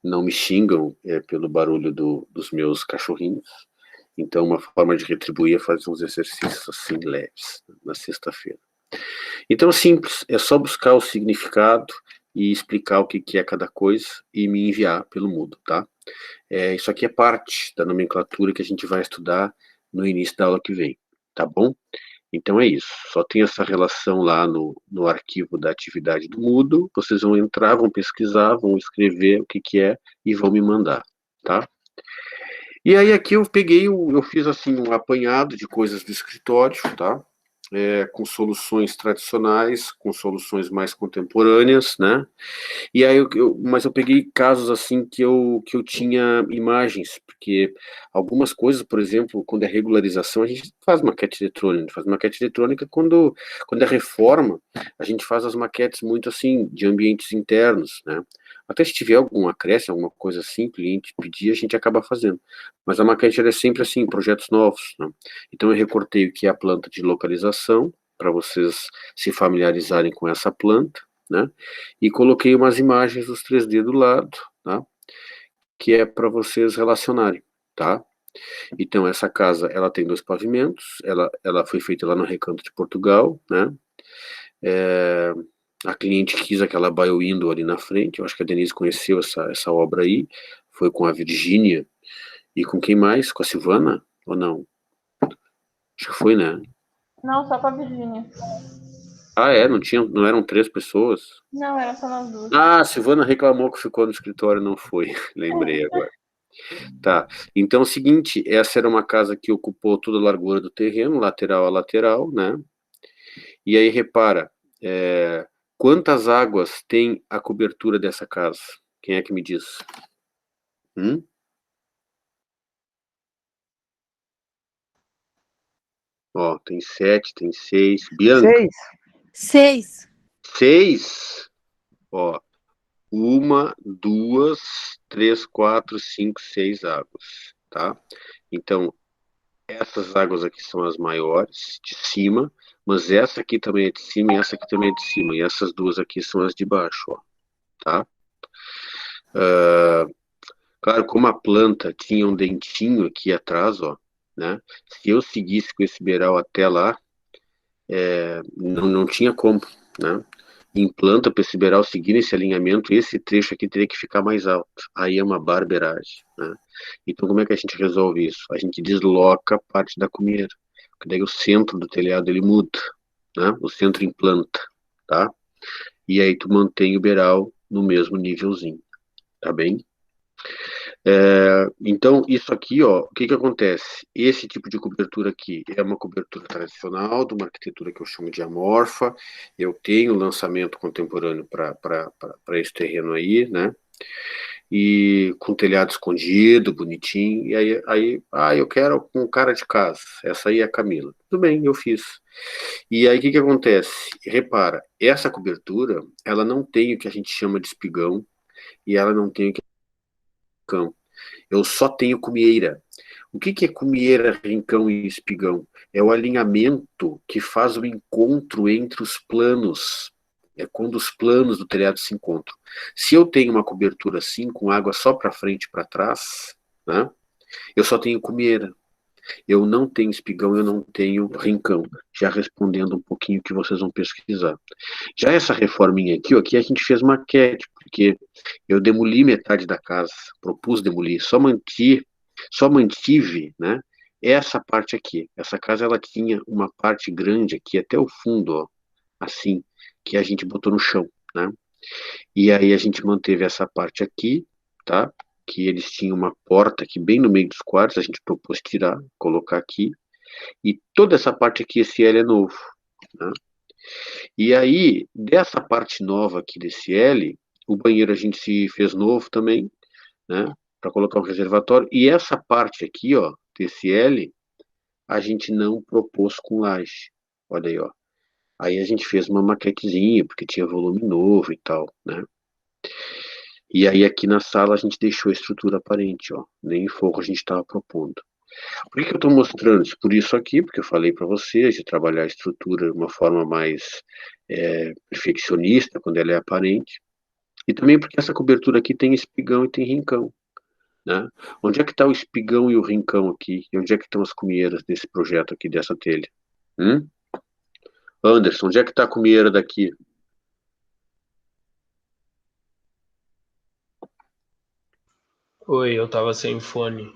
não me xingam pelo barulho dos meus cachorrinhos. Então, uma forma de retribuir é fazer uns exercícios assim leves na sexta-feira. Então, simples, é só buscar o significado e explicar o que é cada coisa e me enviar pelo Moodle, tá? Isso aqui é parte da nomenclatura que a gente vai estudar no início da aula que vem, tá bom? Então é isso, só tem essa relação lá no arquivo da atividade do Moodle, vocês vão entrar, vão pesquisar, vão escrever o que é e vão me mandar, tá? E aí aqui eu fiz assim um apanhado de coisas do escritório, tá? Com soluções tradicionais, com soluções mais contemporâneas, né? E aí mas eu peguei casos assim que eu tinha imagens, porque algumas coisas, por exemplo, quando é regularização, a gente faz maquete eletrônica, quando é reforma, a gente faz as maquetes muito assim, de ambientes internos, né? Até se tiver algum acréscimo, alguma coisa assim, cliente pedir, a gente acaba fazendo. Mas a maquete é sempre assim, projetos novos, né? Então eu recortei o que é a planta de localização, para vocês se familiarizarem com essa planta, né? E coloquei umas imagens dos 3D do lado, tá? Que é para vocês relacionarem, tá? Então, essa casa, ela tem 2 pavimentos, ela foi feita lá no Recanto de Portugal, né? A cliente quis aquela bio window ali na frente, eu acho que a Denise conheceu essa obra aí, foi com a Virgínia e com quem mais? Com a Silvana? Ou não? Acho que foi, né? Não, só com a Virgínia. Não eram 3 pessoas? Não, era só nós duas. Ah, a Silvana reclamou que ficou no escritório, não foi. Lembrei agora. Tá, então é o seguinte, essa era uma casa que ocupou toda a largura do terreno, lateral a lateral, né? E aí, repara, quantas águas tem a cobertura dessa casa? Quem é que me diz? Ó, tem 7, tem 6. Bianca? 6. 6? Ó, 1, 2, 3, 4, 5, 6 águas, tá? Então, essas águas aqui são as maiores, de cima, mas essa aqui também é de cima e essa aqui também é de cima. E essas duas aqui são as de baixo, ó, tá? Claro, como a planta tinha um dentinho aqui atrás, ó, né? Se eu seguisse com esse beiral até lá, não tinha como, né? Em planta, para esse beiral seguir nesse alinhamento, esse trecho aqui teria que ficar mais alto. Aí é uma barbeiragem, né? Então, como é que a gente resolve isso? A gente desloca parte da cumeira, porque daí o centro do telhado ele muda, né? O centro em planta, tá? E aí tu mantém o beiral no mesmo nívelzinho, tá bem? Então, isso aqui, ó, o que acontece? Esse tipo de cobertura aqui é uma cobertura tradicional, de uma arquitetura que eu chamo de amorfa. Eu tenho lançamento contemporâneo para esse terreno aí, né? e com telhado escondido, bonitinho, e aí, eu quero com cara de casa, essa aí é a Camila. Tudo bem, eu fiz. E aí, o que acontece? Repara, essa cobertura, ela não tem o que a gente chama de espigão, e ela não tem o que é rincão. Eu só tenho cumieira. O que é cumieira, rincão e espigão? É o alinhamento que faz o encontro entre os planos. É quando os planos do telhado se encontram. Se eu tenho uma cobertura assim, com água só para frente e para trás, né, eu só tenho cumieira. Eu não tenho espigão, eu não tenho rincão. Já respondendo um pouquinho o que vocês vão pesquisar. Já essa reforminha aqui, ó, aqui a gente fez maquete, porque eu demoli metade da casa, propus demolir, só mantive, né, essa parte aqui. Essa casa, ela tinha uma parte grande aqui, até o fundo, ó, assim, que a gente botou no chão, né? E aí a gente manteve essa parte aqui, tá? Que eles tinham uma porta aqui bem no meio dos quartos, a gente propôs tirar, colocar aqui. E toda essa parte aqui, esse L é novo, né? E aí, dessa parte nova aqui desse L, o banheiro a gente se fez novo também, né? Para colocar um reservatório. E essa parte aqui, ó, desse L, a gente não propôs com laje. Olha aí, ó. Aí a gente fez uma maquetezinha, porque tinha volume novo e tal, né? E aí aqui na sala a gente deixou a estrutura aparente, ó. Nem forro a gente estava propondo. Por que eu estou mostrando isso? Por isso aqui, porque eu falei para vocês de trabalhar a estrutura de uma forma mais perfeccionista, quando ela é aparente. E também porque essa cobertura aqui tem espigão e tem rincão, né? Onde é que está o espigão e o rincão aqui? E onde é que estão as cumieiras desse projeto aqui, dessa telha? Anderson, onde é que está a cumieira daqui? Oi, eu tava sem fone.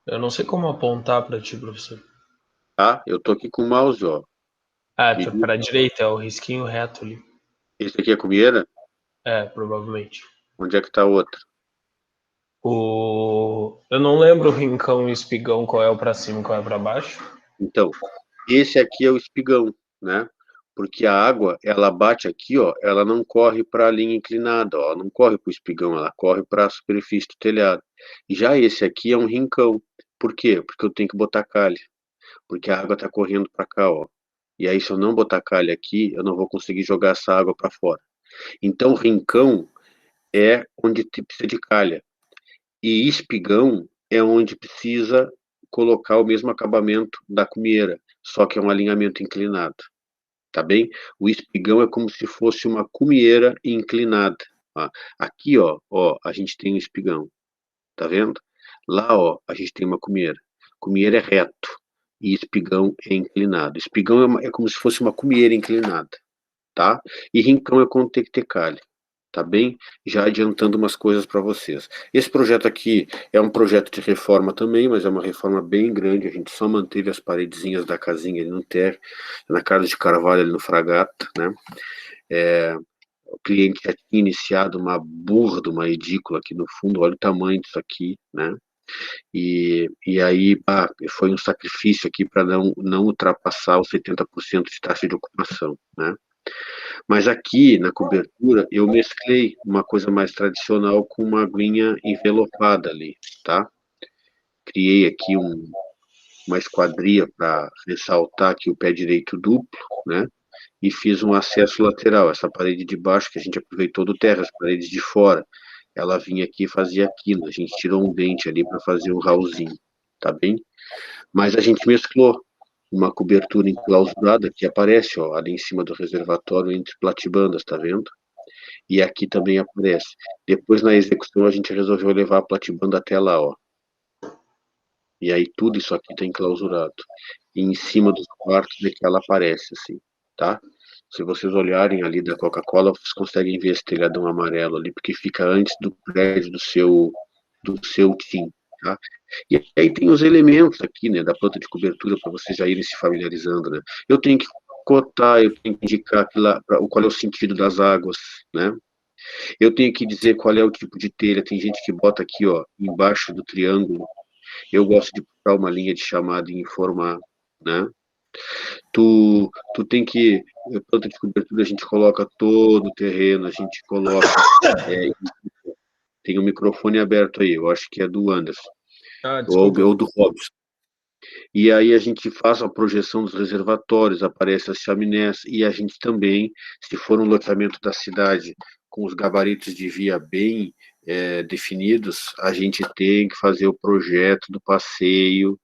Eu não sei como apontar pra ti, professor. Tá? Eu tô aqui com o mouse, ó. Ah, Me diz, pra direita, é o risquinho reto ali. esse aqui é a cumieira? É, provavelmente. Onde é que está a outra? Eu não lembro o rincão e o espigão, qual é o pra cima e qual é pra baixo. Então, esse aqui é o espigão, né? Porque a água, ela bate aqui, ó, ela não corre para a linha inclinada, ó, não corre para o espigão, ela corre para a superfície do telhado. Já esse aqui é um rincão. Por quê? Porque eu tenho que botar calha, porque a água está correndo para cá, ó. E aí, se eu não botar calha aqui, eu não vou conseguir jogar essa água para fora. Então, rincão é onde precisa de calha. E espigão é onde precisa colocar o mesmo acabamento da cumieira, só que é um alinhamento inclinado, tá bem? O espigão é como se fosse uma cumieira inclinada. Ó. Aqui, ó, a gente tem um espigão, tá vendo? Lá, ó, a gente tem uma cumieira. Cumieira é reto e espigão é inclinado. Espigão é como se fosse uma cumieira inclinada, tá? E rincão é quando tem que ter calha. Tá bem? Já adiantando umas coisas para vocês. Esse projeto aqui é um projeto de reforma também, mas é uma reforma bem grande. A gente só manteve as paredezinhas da casinha ali no térreo, na casa de Carvalho, ali no Fragata, né? O cliente já tinha iniciado uma burra de uma edícula aqui no fundo, olha o tamanho disso aqui, né? E aí foi um sacrifício aqui para não ultrapassar os 70% de taxa de ocupação, né? Mas aqui na cobertura eu mesclei uma coisa mais tradicional com uma aguinha envelopada ali, tá? Criei aqui uma esquadria para ressaltar aqui o pé direito duplo, né? E fiz um acesso lateral. Essa parede de baixo que a gente aproveitou do terra, as paredes de fora, ela vinha aqui e fazia aquilo. A gente tirou um dente ali para fazer um raulzinho, tá bem? Mas a gente mesclou uma cobertura enclausurada que aparece, ó, ali em cima do reservatório entre platibandas, tá vendo? E aqui também aparece. Depois, na execução, a gente resolveu levar a platibanda até lá, ó. E aí tudo isso aqui está enclausurado. E em cima dos quartos é que ela aparece, assim, tá? Se vocês olharem ali da Coca-Cola, vocês conseguem ver esse telhadão amarelo ali, porque fica antes do prédio do seu TIM, tá? E aí tem os elementos aqui, né, da planta de cobertura, para vocês já irem se familiarizando, né? Eu tenho que cotar, eu tenho que indicar qual é o sentido das águas, né? Eu tenho que dizer qual é o tipo de telha. Tem gente que bota aqui, ó, embaixo do triângulo. Eu gosto de botar uma linha de chamada e informar, né? Tu tem que, planta de cobertura, a gente coloca todo o terreno, a gente coloca Tem um microfone aberto aí, eu acho que é do Anderson, Ah, ou desculpa. do Robson. E aí a gente faz a projeção dos reservatórios, aparece as chaminés, e a gente também, se for um loteamento da cidade com os gabaritos de via bem definidos, a gente tem que fazer o projeto do passeio,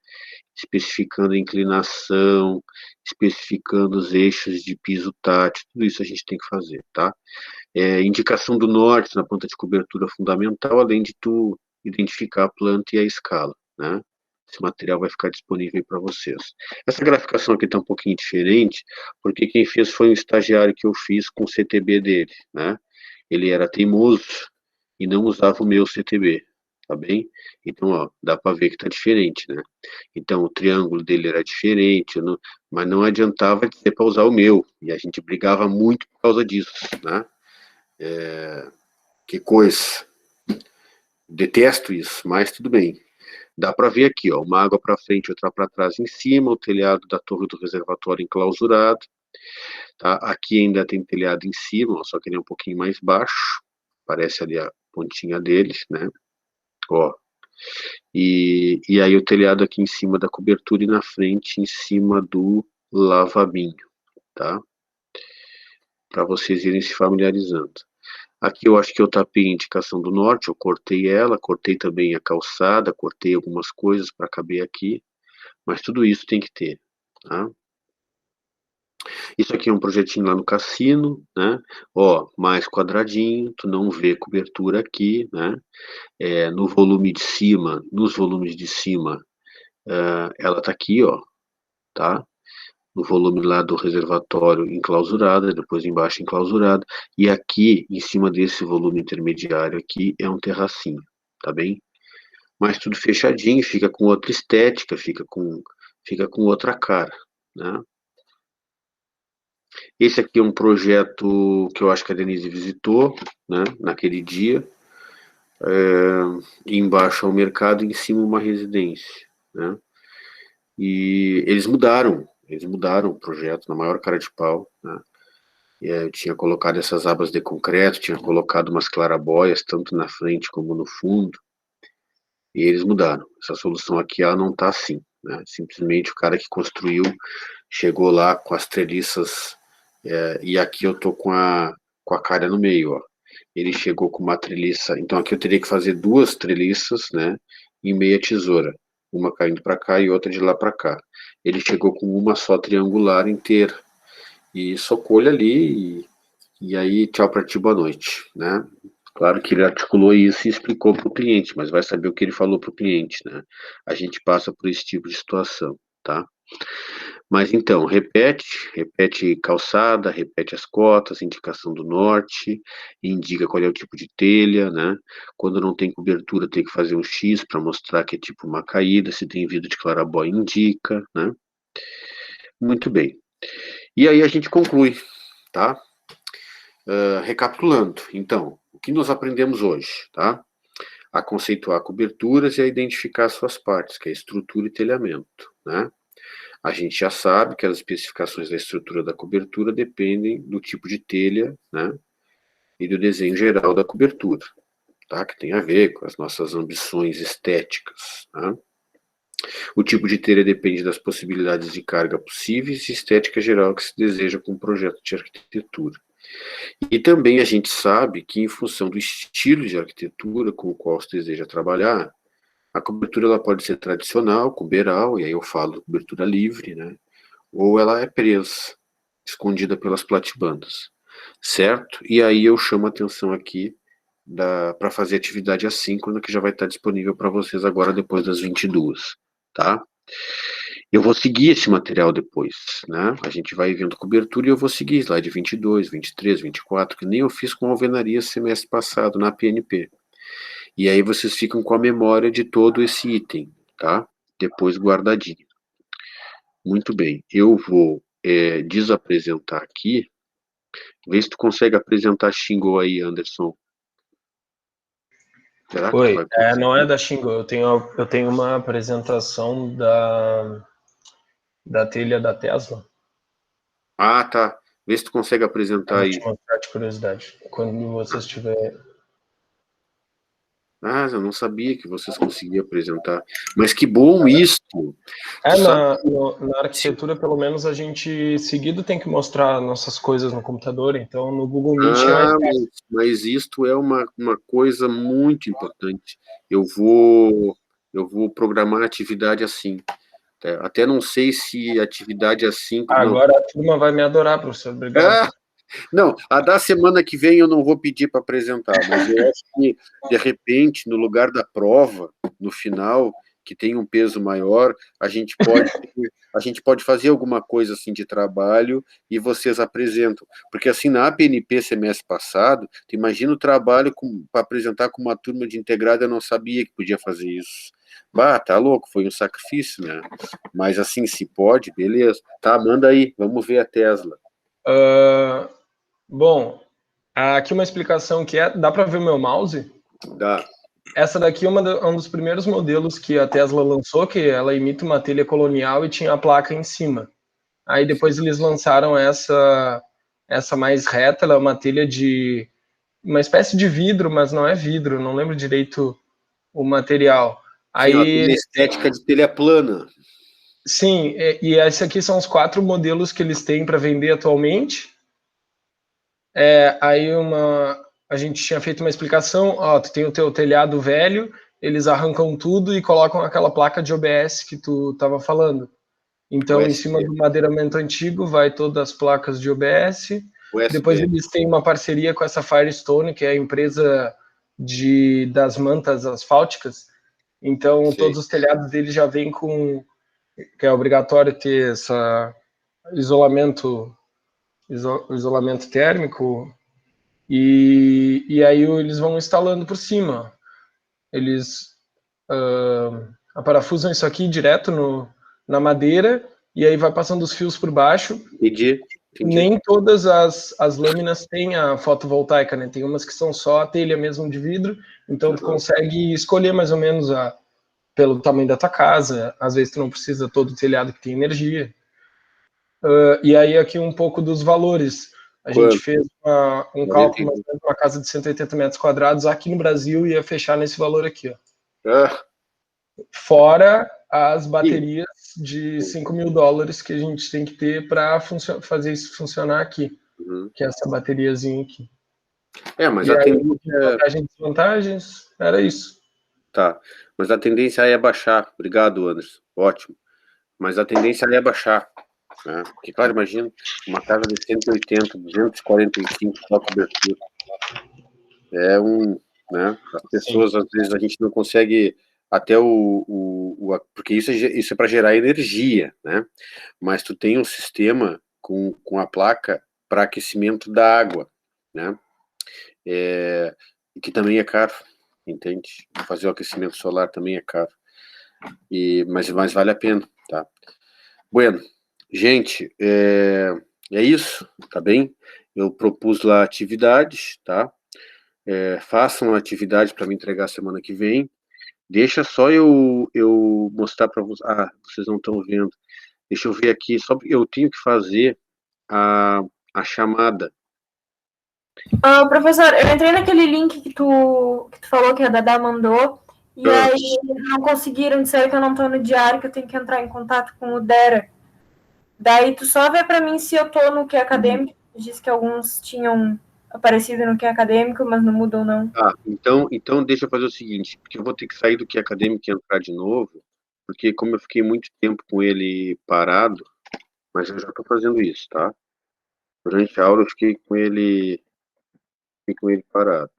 especificando a inclinação, especificando os eixos de piso tátil, tudo isso a gente tem que fazer, tá? Indicação do norte na planta de cobertura fundamental, além de tu identificar a planta e a escala, né? Esse material vai ficar disponível para vocês. Essa graficação aqui está um pouquinho diferente, porque quem fez foi um estagiário que eu fiz com o CTB dele, né? Ele era teimoso e não usava o meu CTB, tá bem? Então, ó, dá para ver que está diferente, né? Então, o triângulo dele era diferente, mas não adiantava dizer para usar o meu, e a gente brigava muito por causa disso, né? Que coisa. Detesto isso, mas tudo bem. Dá para ver aqui, ó, uma água para frente, outra para trás em cima, o telhado da torre do reservatório enclausurado, tá? Aqui ainda tem telhado em cima, ó, só que ele é um pouquinho mais baixo, parece ali a pontinha dele, né? Ó. E aí o telhado aqui em cima da cobertura e na frente em cima do lavabinho, tá? Para vocês irem se familiarizando. Aqui eu acho que eu tapei a indicação do norte, eu cortei ela, cortei também a calçada, cortei algumas coisas para caber aqui, mas tudo isso tem que ter, tá? Isso aqui é um projetinho lá no cassino, né? Ó, mais quadradinho, tu não vê cobertura aqui, né? No volume de cima, nos volumes de cima, ela tá aqui, ó, tá? No volume lá do reservatório enclausurada, depois embaixo enclausurada, e aqui, em cima desse volume intermediário aqui, é um terracinho, tá bem? Mas tudo fechadinho, fica com outra estética, fica com outra cara, né? Esse aqui é um projeto que eu acho que a Denise visitou, né, naquele dia. Embaixo é o mercado, em cima uma residência, né? E eles mudaram o projeto na maior cara de pau, né? Eu tinha colocado essas abas de concreto, tinha colocado umas clarabóias, tanto na frente como no fundo, e eles mudaram. Essa solução aqui, ela não tá assim, né? Simplesmente o cara que construiu chegou lá com as treliças, e aqui eu tô com a calha no meio, ó. Ele chegou com uma treliça, então aqui eu teria que fazer duas treliças, né, em meia tesoura, uma caindo para cá e outra de lá para cá. Ele chegou com uma só triangular inteira, e socou ele ali, e aí tchau para ti, boa noite, né? Claro que ele articulou isso e explicou para o cliente, mas vai saber o que ele falou para o cliente, né? A gente passa por esse tipo de situação, tá? Mas então, repete calçada, repete as cotas, indicação do norte, indica qual é o tipo de telha, né? Quando não tem cobertura, tem que fazer um X para mostrar que é tipo uma caída, se tem vidro de clarabóia, indica, né? Muito bem. E aí a gente conclui, tá? Recapitulando, então, o que nós aprendemos hoje, tá? A conceituar coberturas e a identificar suas partes, que é estrutura e telhamento, né? A gente já sabe que as especificações da estrutura da cobertura dependem do tipo de telha, né, e do desenho geral da cobertura, tá, que tem a ver com as nossas ambições estéticas, tá? O tipo de telha depende das possibilidades de carga possíveis e estética geral que se deseja com o projeto de arquitetura. E também a gente sabe que, em função do estilo de arquitetura com o qual se deseja trabalhar, a cobertura ela pode ser tradicional, cuberal, e aí eu falo cobertura livre, né? Ou ela é presa, escondida pelas platibandas, certo? E aí eu chamo a atenção aqui para fazer atividade assíncrona, que já vai estar disponível para vocês agora depois das 22, tá? Eu vou seguir esse material depois, né? A gente vai vendo cobertura e eu vou seguir slide 22, 23, 24, que nem eu fiz com alvenaria semestre passado na PNP. E aí vocês ficam com a memória de todo esse item, tá? Depois guardadinho. Muito bem, eu vou desapresentar aqui. Vê se tu consegue apresentar Xingu aí, Anderson. Será que tu Oi, vai conseguir? não é da Xingu, eu tenho uma apresentação da trilha da Tesla. Ah, tá. Vê se tu consegue Eu apresentar vou aí. te mostrar de curiosidade. Quando você estiver. Ah, eu não sabia que vocês conseguiam apresentar. Mas que bom isso. É, Tu sabe- na arquitetura, pelo menos, a gente seguido tem que mostrar nossas coisas no computador, então no Google Meet é mais Ah, fácil. mas isto é uma coisa muito importante. Eu vou programar a atividade assim. Até não sei se atividade assim. Não. Agora a turma vai me adorar, professor, obrigado. Ah, não, a da semana que vem eu não vou pedir para apresentar, mas eu acho que, de repente, no lugar da prova, no final, que tem um peso maior, a gente pode fazer alguma coisa assim de trabalho e vocês apresentam. Porque assim, na APNP semestre passado, tu imagina o trabalho para apresentar com uma turma de integrada, eu não sabia que podia fazer isso. Bah, tá louco, foi um sacrifício, né? Mas assim, se pode, beleza. Tá, manda aí, vamos ver a Tesla. Ah, bom, aqui uma explicação que dá para ver o meu mouse? Dá. Essa daqui é um dos primeiros modelos que a Tesla lançou, que ela imita uma telha colonial e tinha a placa em cima. Aí depois eles lançaram essa mais reta, ela é uma telha de uma espécie de vidro, mas não é vidro, não lembro direito o material. Sim, ó, tem Aí, a estética de telha plana. sim, e esses aqui são os 4 modelos que eles têm para vender atualmente. Aí a gente tinha feito uma explicação, ó, tu tem o teu telhado velho, eles arrancam tudo e colocam aquela placa de OBS que tu estava falando. Então, em cima USB. do madeiramento antigo, vai todas as placas de OBS. Depois USB. eles têm uma parceria com essa Firestone, que é a empresa das mantas asfálticas. Então, Sim. todos os telhados deles já vêm com... que é obrigatório ter essa isolamento térmico. E aí eles vão instalando por cima. Eles aparafusam isso aqui direto na madeira e aí vai passando os fios por baixo. Entendi. Nem todas as lâminas têm a fotovoltaica, né? Tem umas que são só a telha mesmo de vidro, então tu consegue escolher mais ou menos pelo tamanho da tua casa. Às vezes tu não precisa todo o telhado que tem energia. E aí aqui um pouco dos valores. A gente Quanto? fez um cálculo, mais ou menos, uma casa de 180 metros quadrados aqui no Brasil ia fechar nesse valor aqui, ó. Ah, Fora as baterias de $5.000 que a gente tem que ter para fazer isso funcionar aqui, que é essa bateriazinha aqui. mas E a aí, tendência... vantagens e desvantagens, era isso. Tá, mas a tendência aí é baixar. Obrigado, Anderson. Ótimo. Mas a tendência aí é baixar. Né? Porque, claro, imagina, uma casa de 180, 245 só cobertura. Né? As pessoas, às vezes, a gente não consegue até porque isso é para gerar energia, né? Mas tu tem um sistema com a placa para aquecimento da água, né? Que também é caro, entende? Fazer o aquecimento solar também é caro. Mas vale a pena, tá? Bueno, gente, é isso, tá bem? Eu propus lá atividades, tá? Façam a atividade para me entregar semana que vem. Deixa só eu mostrar para vocês. Ah, vocês não estão vendo. Deixa eu ver aqui. Só eu tenho que fazer a chamada. Professor, eu entrei naquele link que tu falou que a Dada mandou, e aí não conseguiram, disseram que eu não tô no diário, que eu tenho que entrar em contato com o Dera. Daí tu só vê para mim se eu tô no que é acadêmico, disse que alguns tinham aparecido no que é acadêmico, mas não mudou não. Então deixa eu fazer o seguinte, porque eu vou ter que sair do que é acadêmico e entrar de novo, porque como eu fiquei muito tempo com ele parado, mas eu já estou fazendo isso, tá? Durante a aula eu fiquei com ele parado.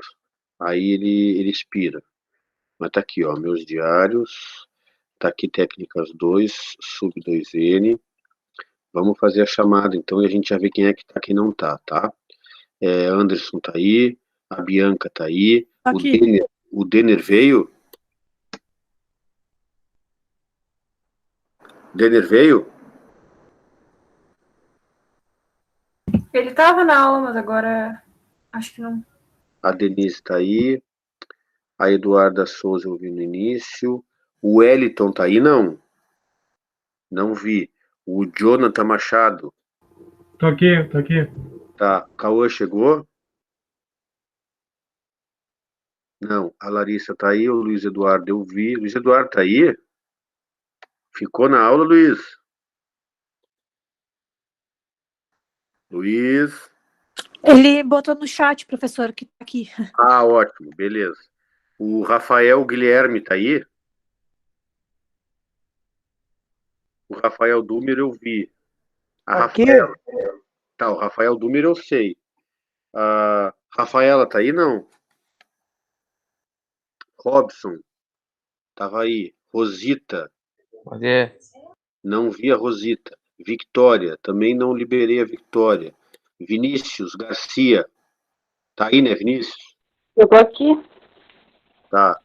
Aí ele expira. Mas tá aqui, ó, meus diários, tá aqui técnicas 2, sub 2N. Vamos fazer a chamada, então, e a gente já vê quem é que tá, quem não tá, tá? Anderson tá aí, a Bianca tá aí, Aqui. o Denner veio? Denner veio? Ele tava na aula, mas agora acho que não. A Denise tá aí, a Eduarda Souza eu vi no início, o Wellington tá aí, não? Não vi. O Jonathan Machado. Tô aqui. Tá. Cauã chegou? Não, a Larissa tá aí, o Luiz Eduardo eu vi. Luiz Eduardo tá aí? Ficou na aula, Luiz? Luiz? Ele botou no chat, professor, que tá aqui. Ah, ótimo, beleza. O Rafael Guilherme tá aí? O Rafael Dumer eu vi. A Aqui? Rafaela. Tá, o Rafael Dumer eu sei. A Rafaela tá aí, não? Robson, tava aí. Rosita, Cadê? não vi a Rosita. Victória, também não liberei a Victória. Vinícius Garcia, tá aí, né, Vinícius? Eu tô aqui. Tá.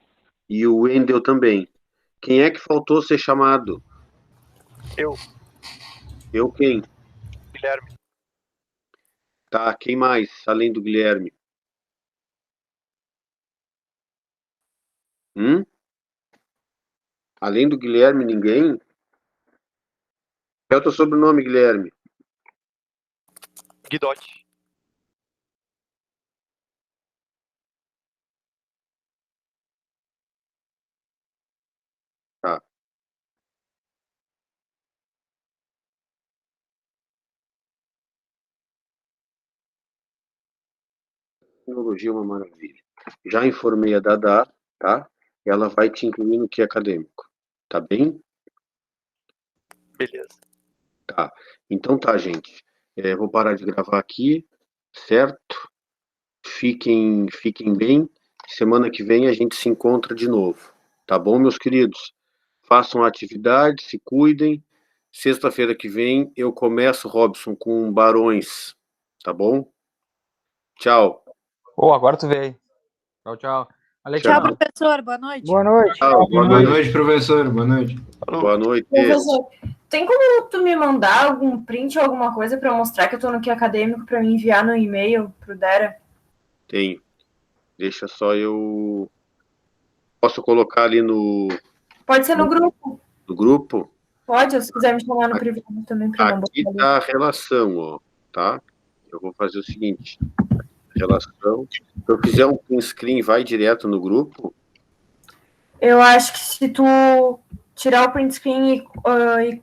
E o Wendel também. Quem é que faltou ser chamado? Eu, Eu quem? Guilherme. Tá, quem mais, além do Guilherme? Além do Guilherme, ninguém? Qual é o teu sobrenome, Guilherme? Guidotti. Tá. Tecnologia é uma maravilha. Já informei a Dada, tá? Ela vai te incluir no que é acadêmico. Tá bem? Beleza. Tá. Então tá, gente. Vou parar de gravar aqui, certo? Fiquem bem. Semana que vem a gente se encontra de novo. Tá bom, meus queridos? Façam a atividade, se cuidem. Sexta-feira que vem eu começo, Robson, com Barões. Tá bom? Tchau. Agora tu veio. Tchau, tchau. Tchau, professor. Boa noite. Boa noite. Tchau. Boa Boa noite. noite, professor. Boa noite. Boa noite. Professor, tem como tu me mandar algum print ou alguma coisa pra eu mostrar que eu tô no que acadêmico pra me enviar no e-mail pro Dera? Tenho. Deixa só eu... Posso colocar ali no Pode ser no grupo. grupo? Pode, ou se quiser me chamar no privado também pra não Aqui botar ali. tá a relação, ó, tá? Eu vou fazer o seguinte. Relação. Se eu fizer um print screen, vai direto no grupo? Eu acho que se tu tirar o print screen e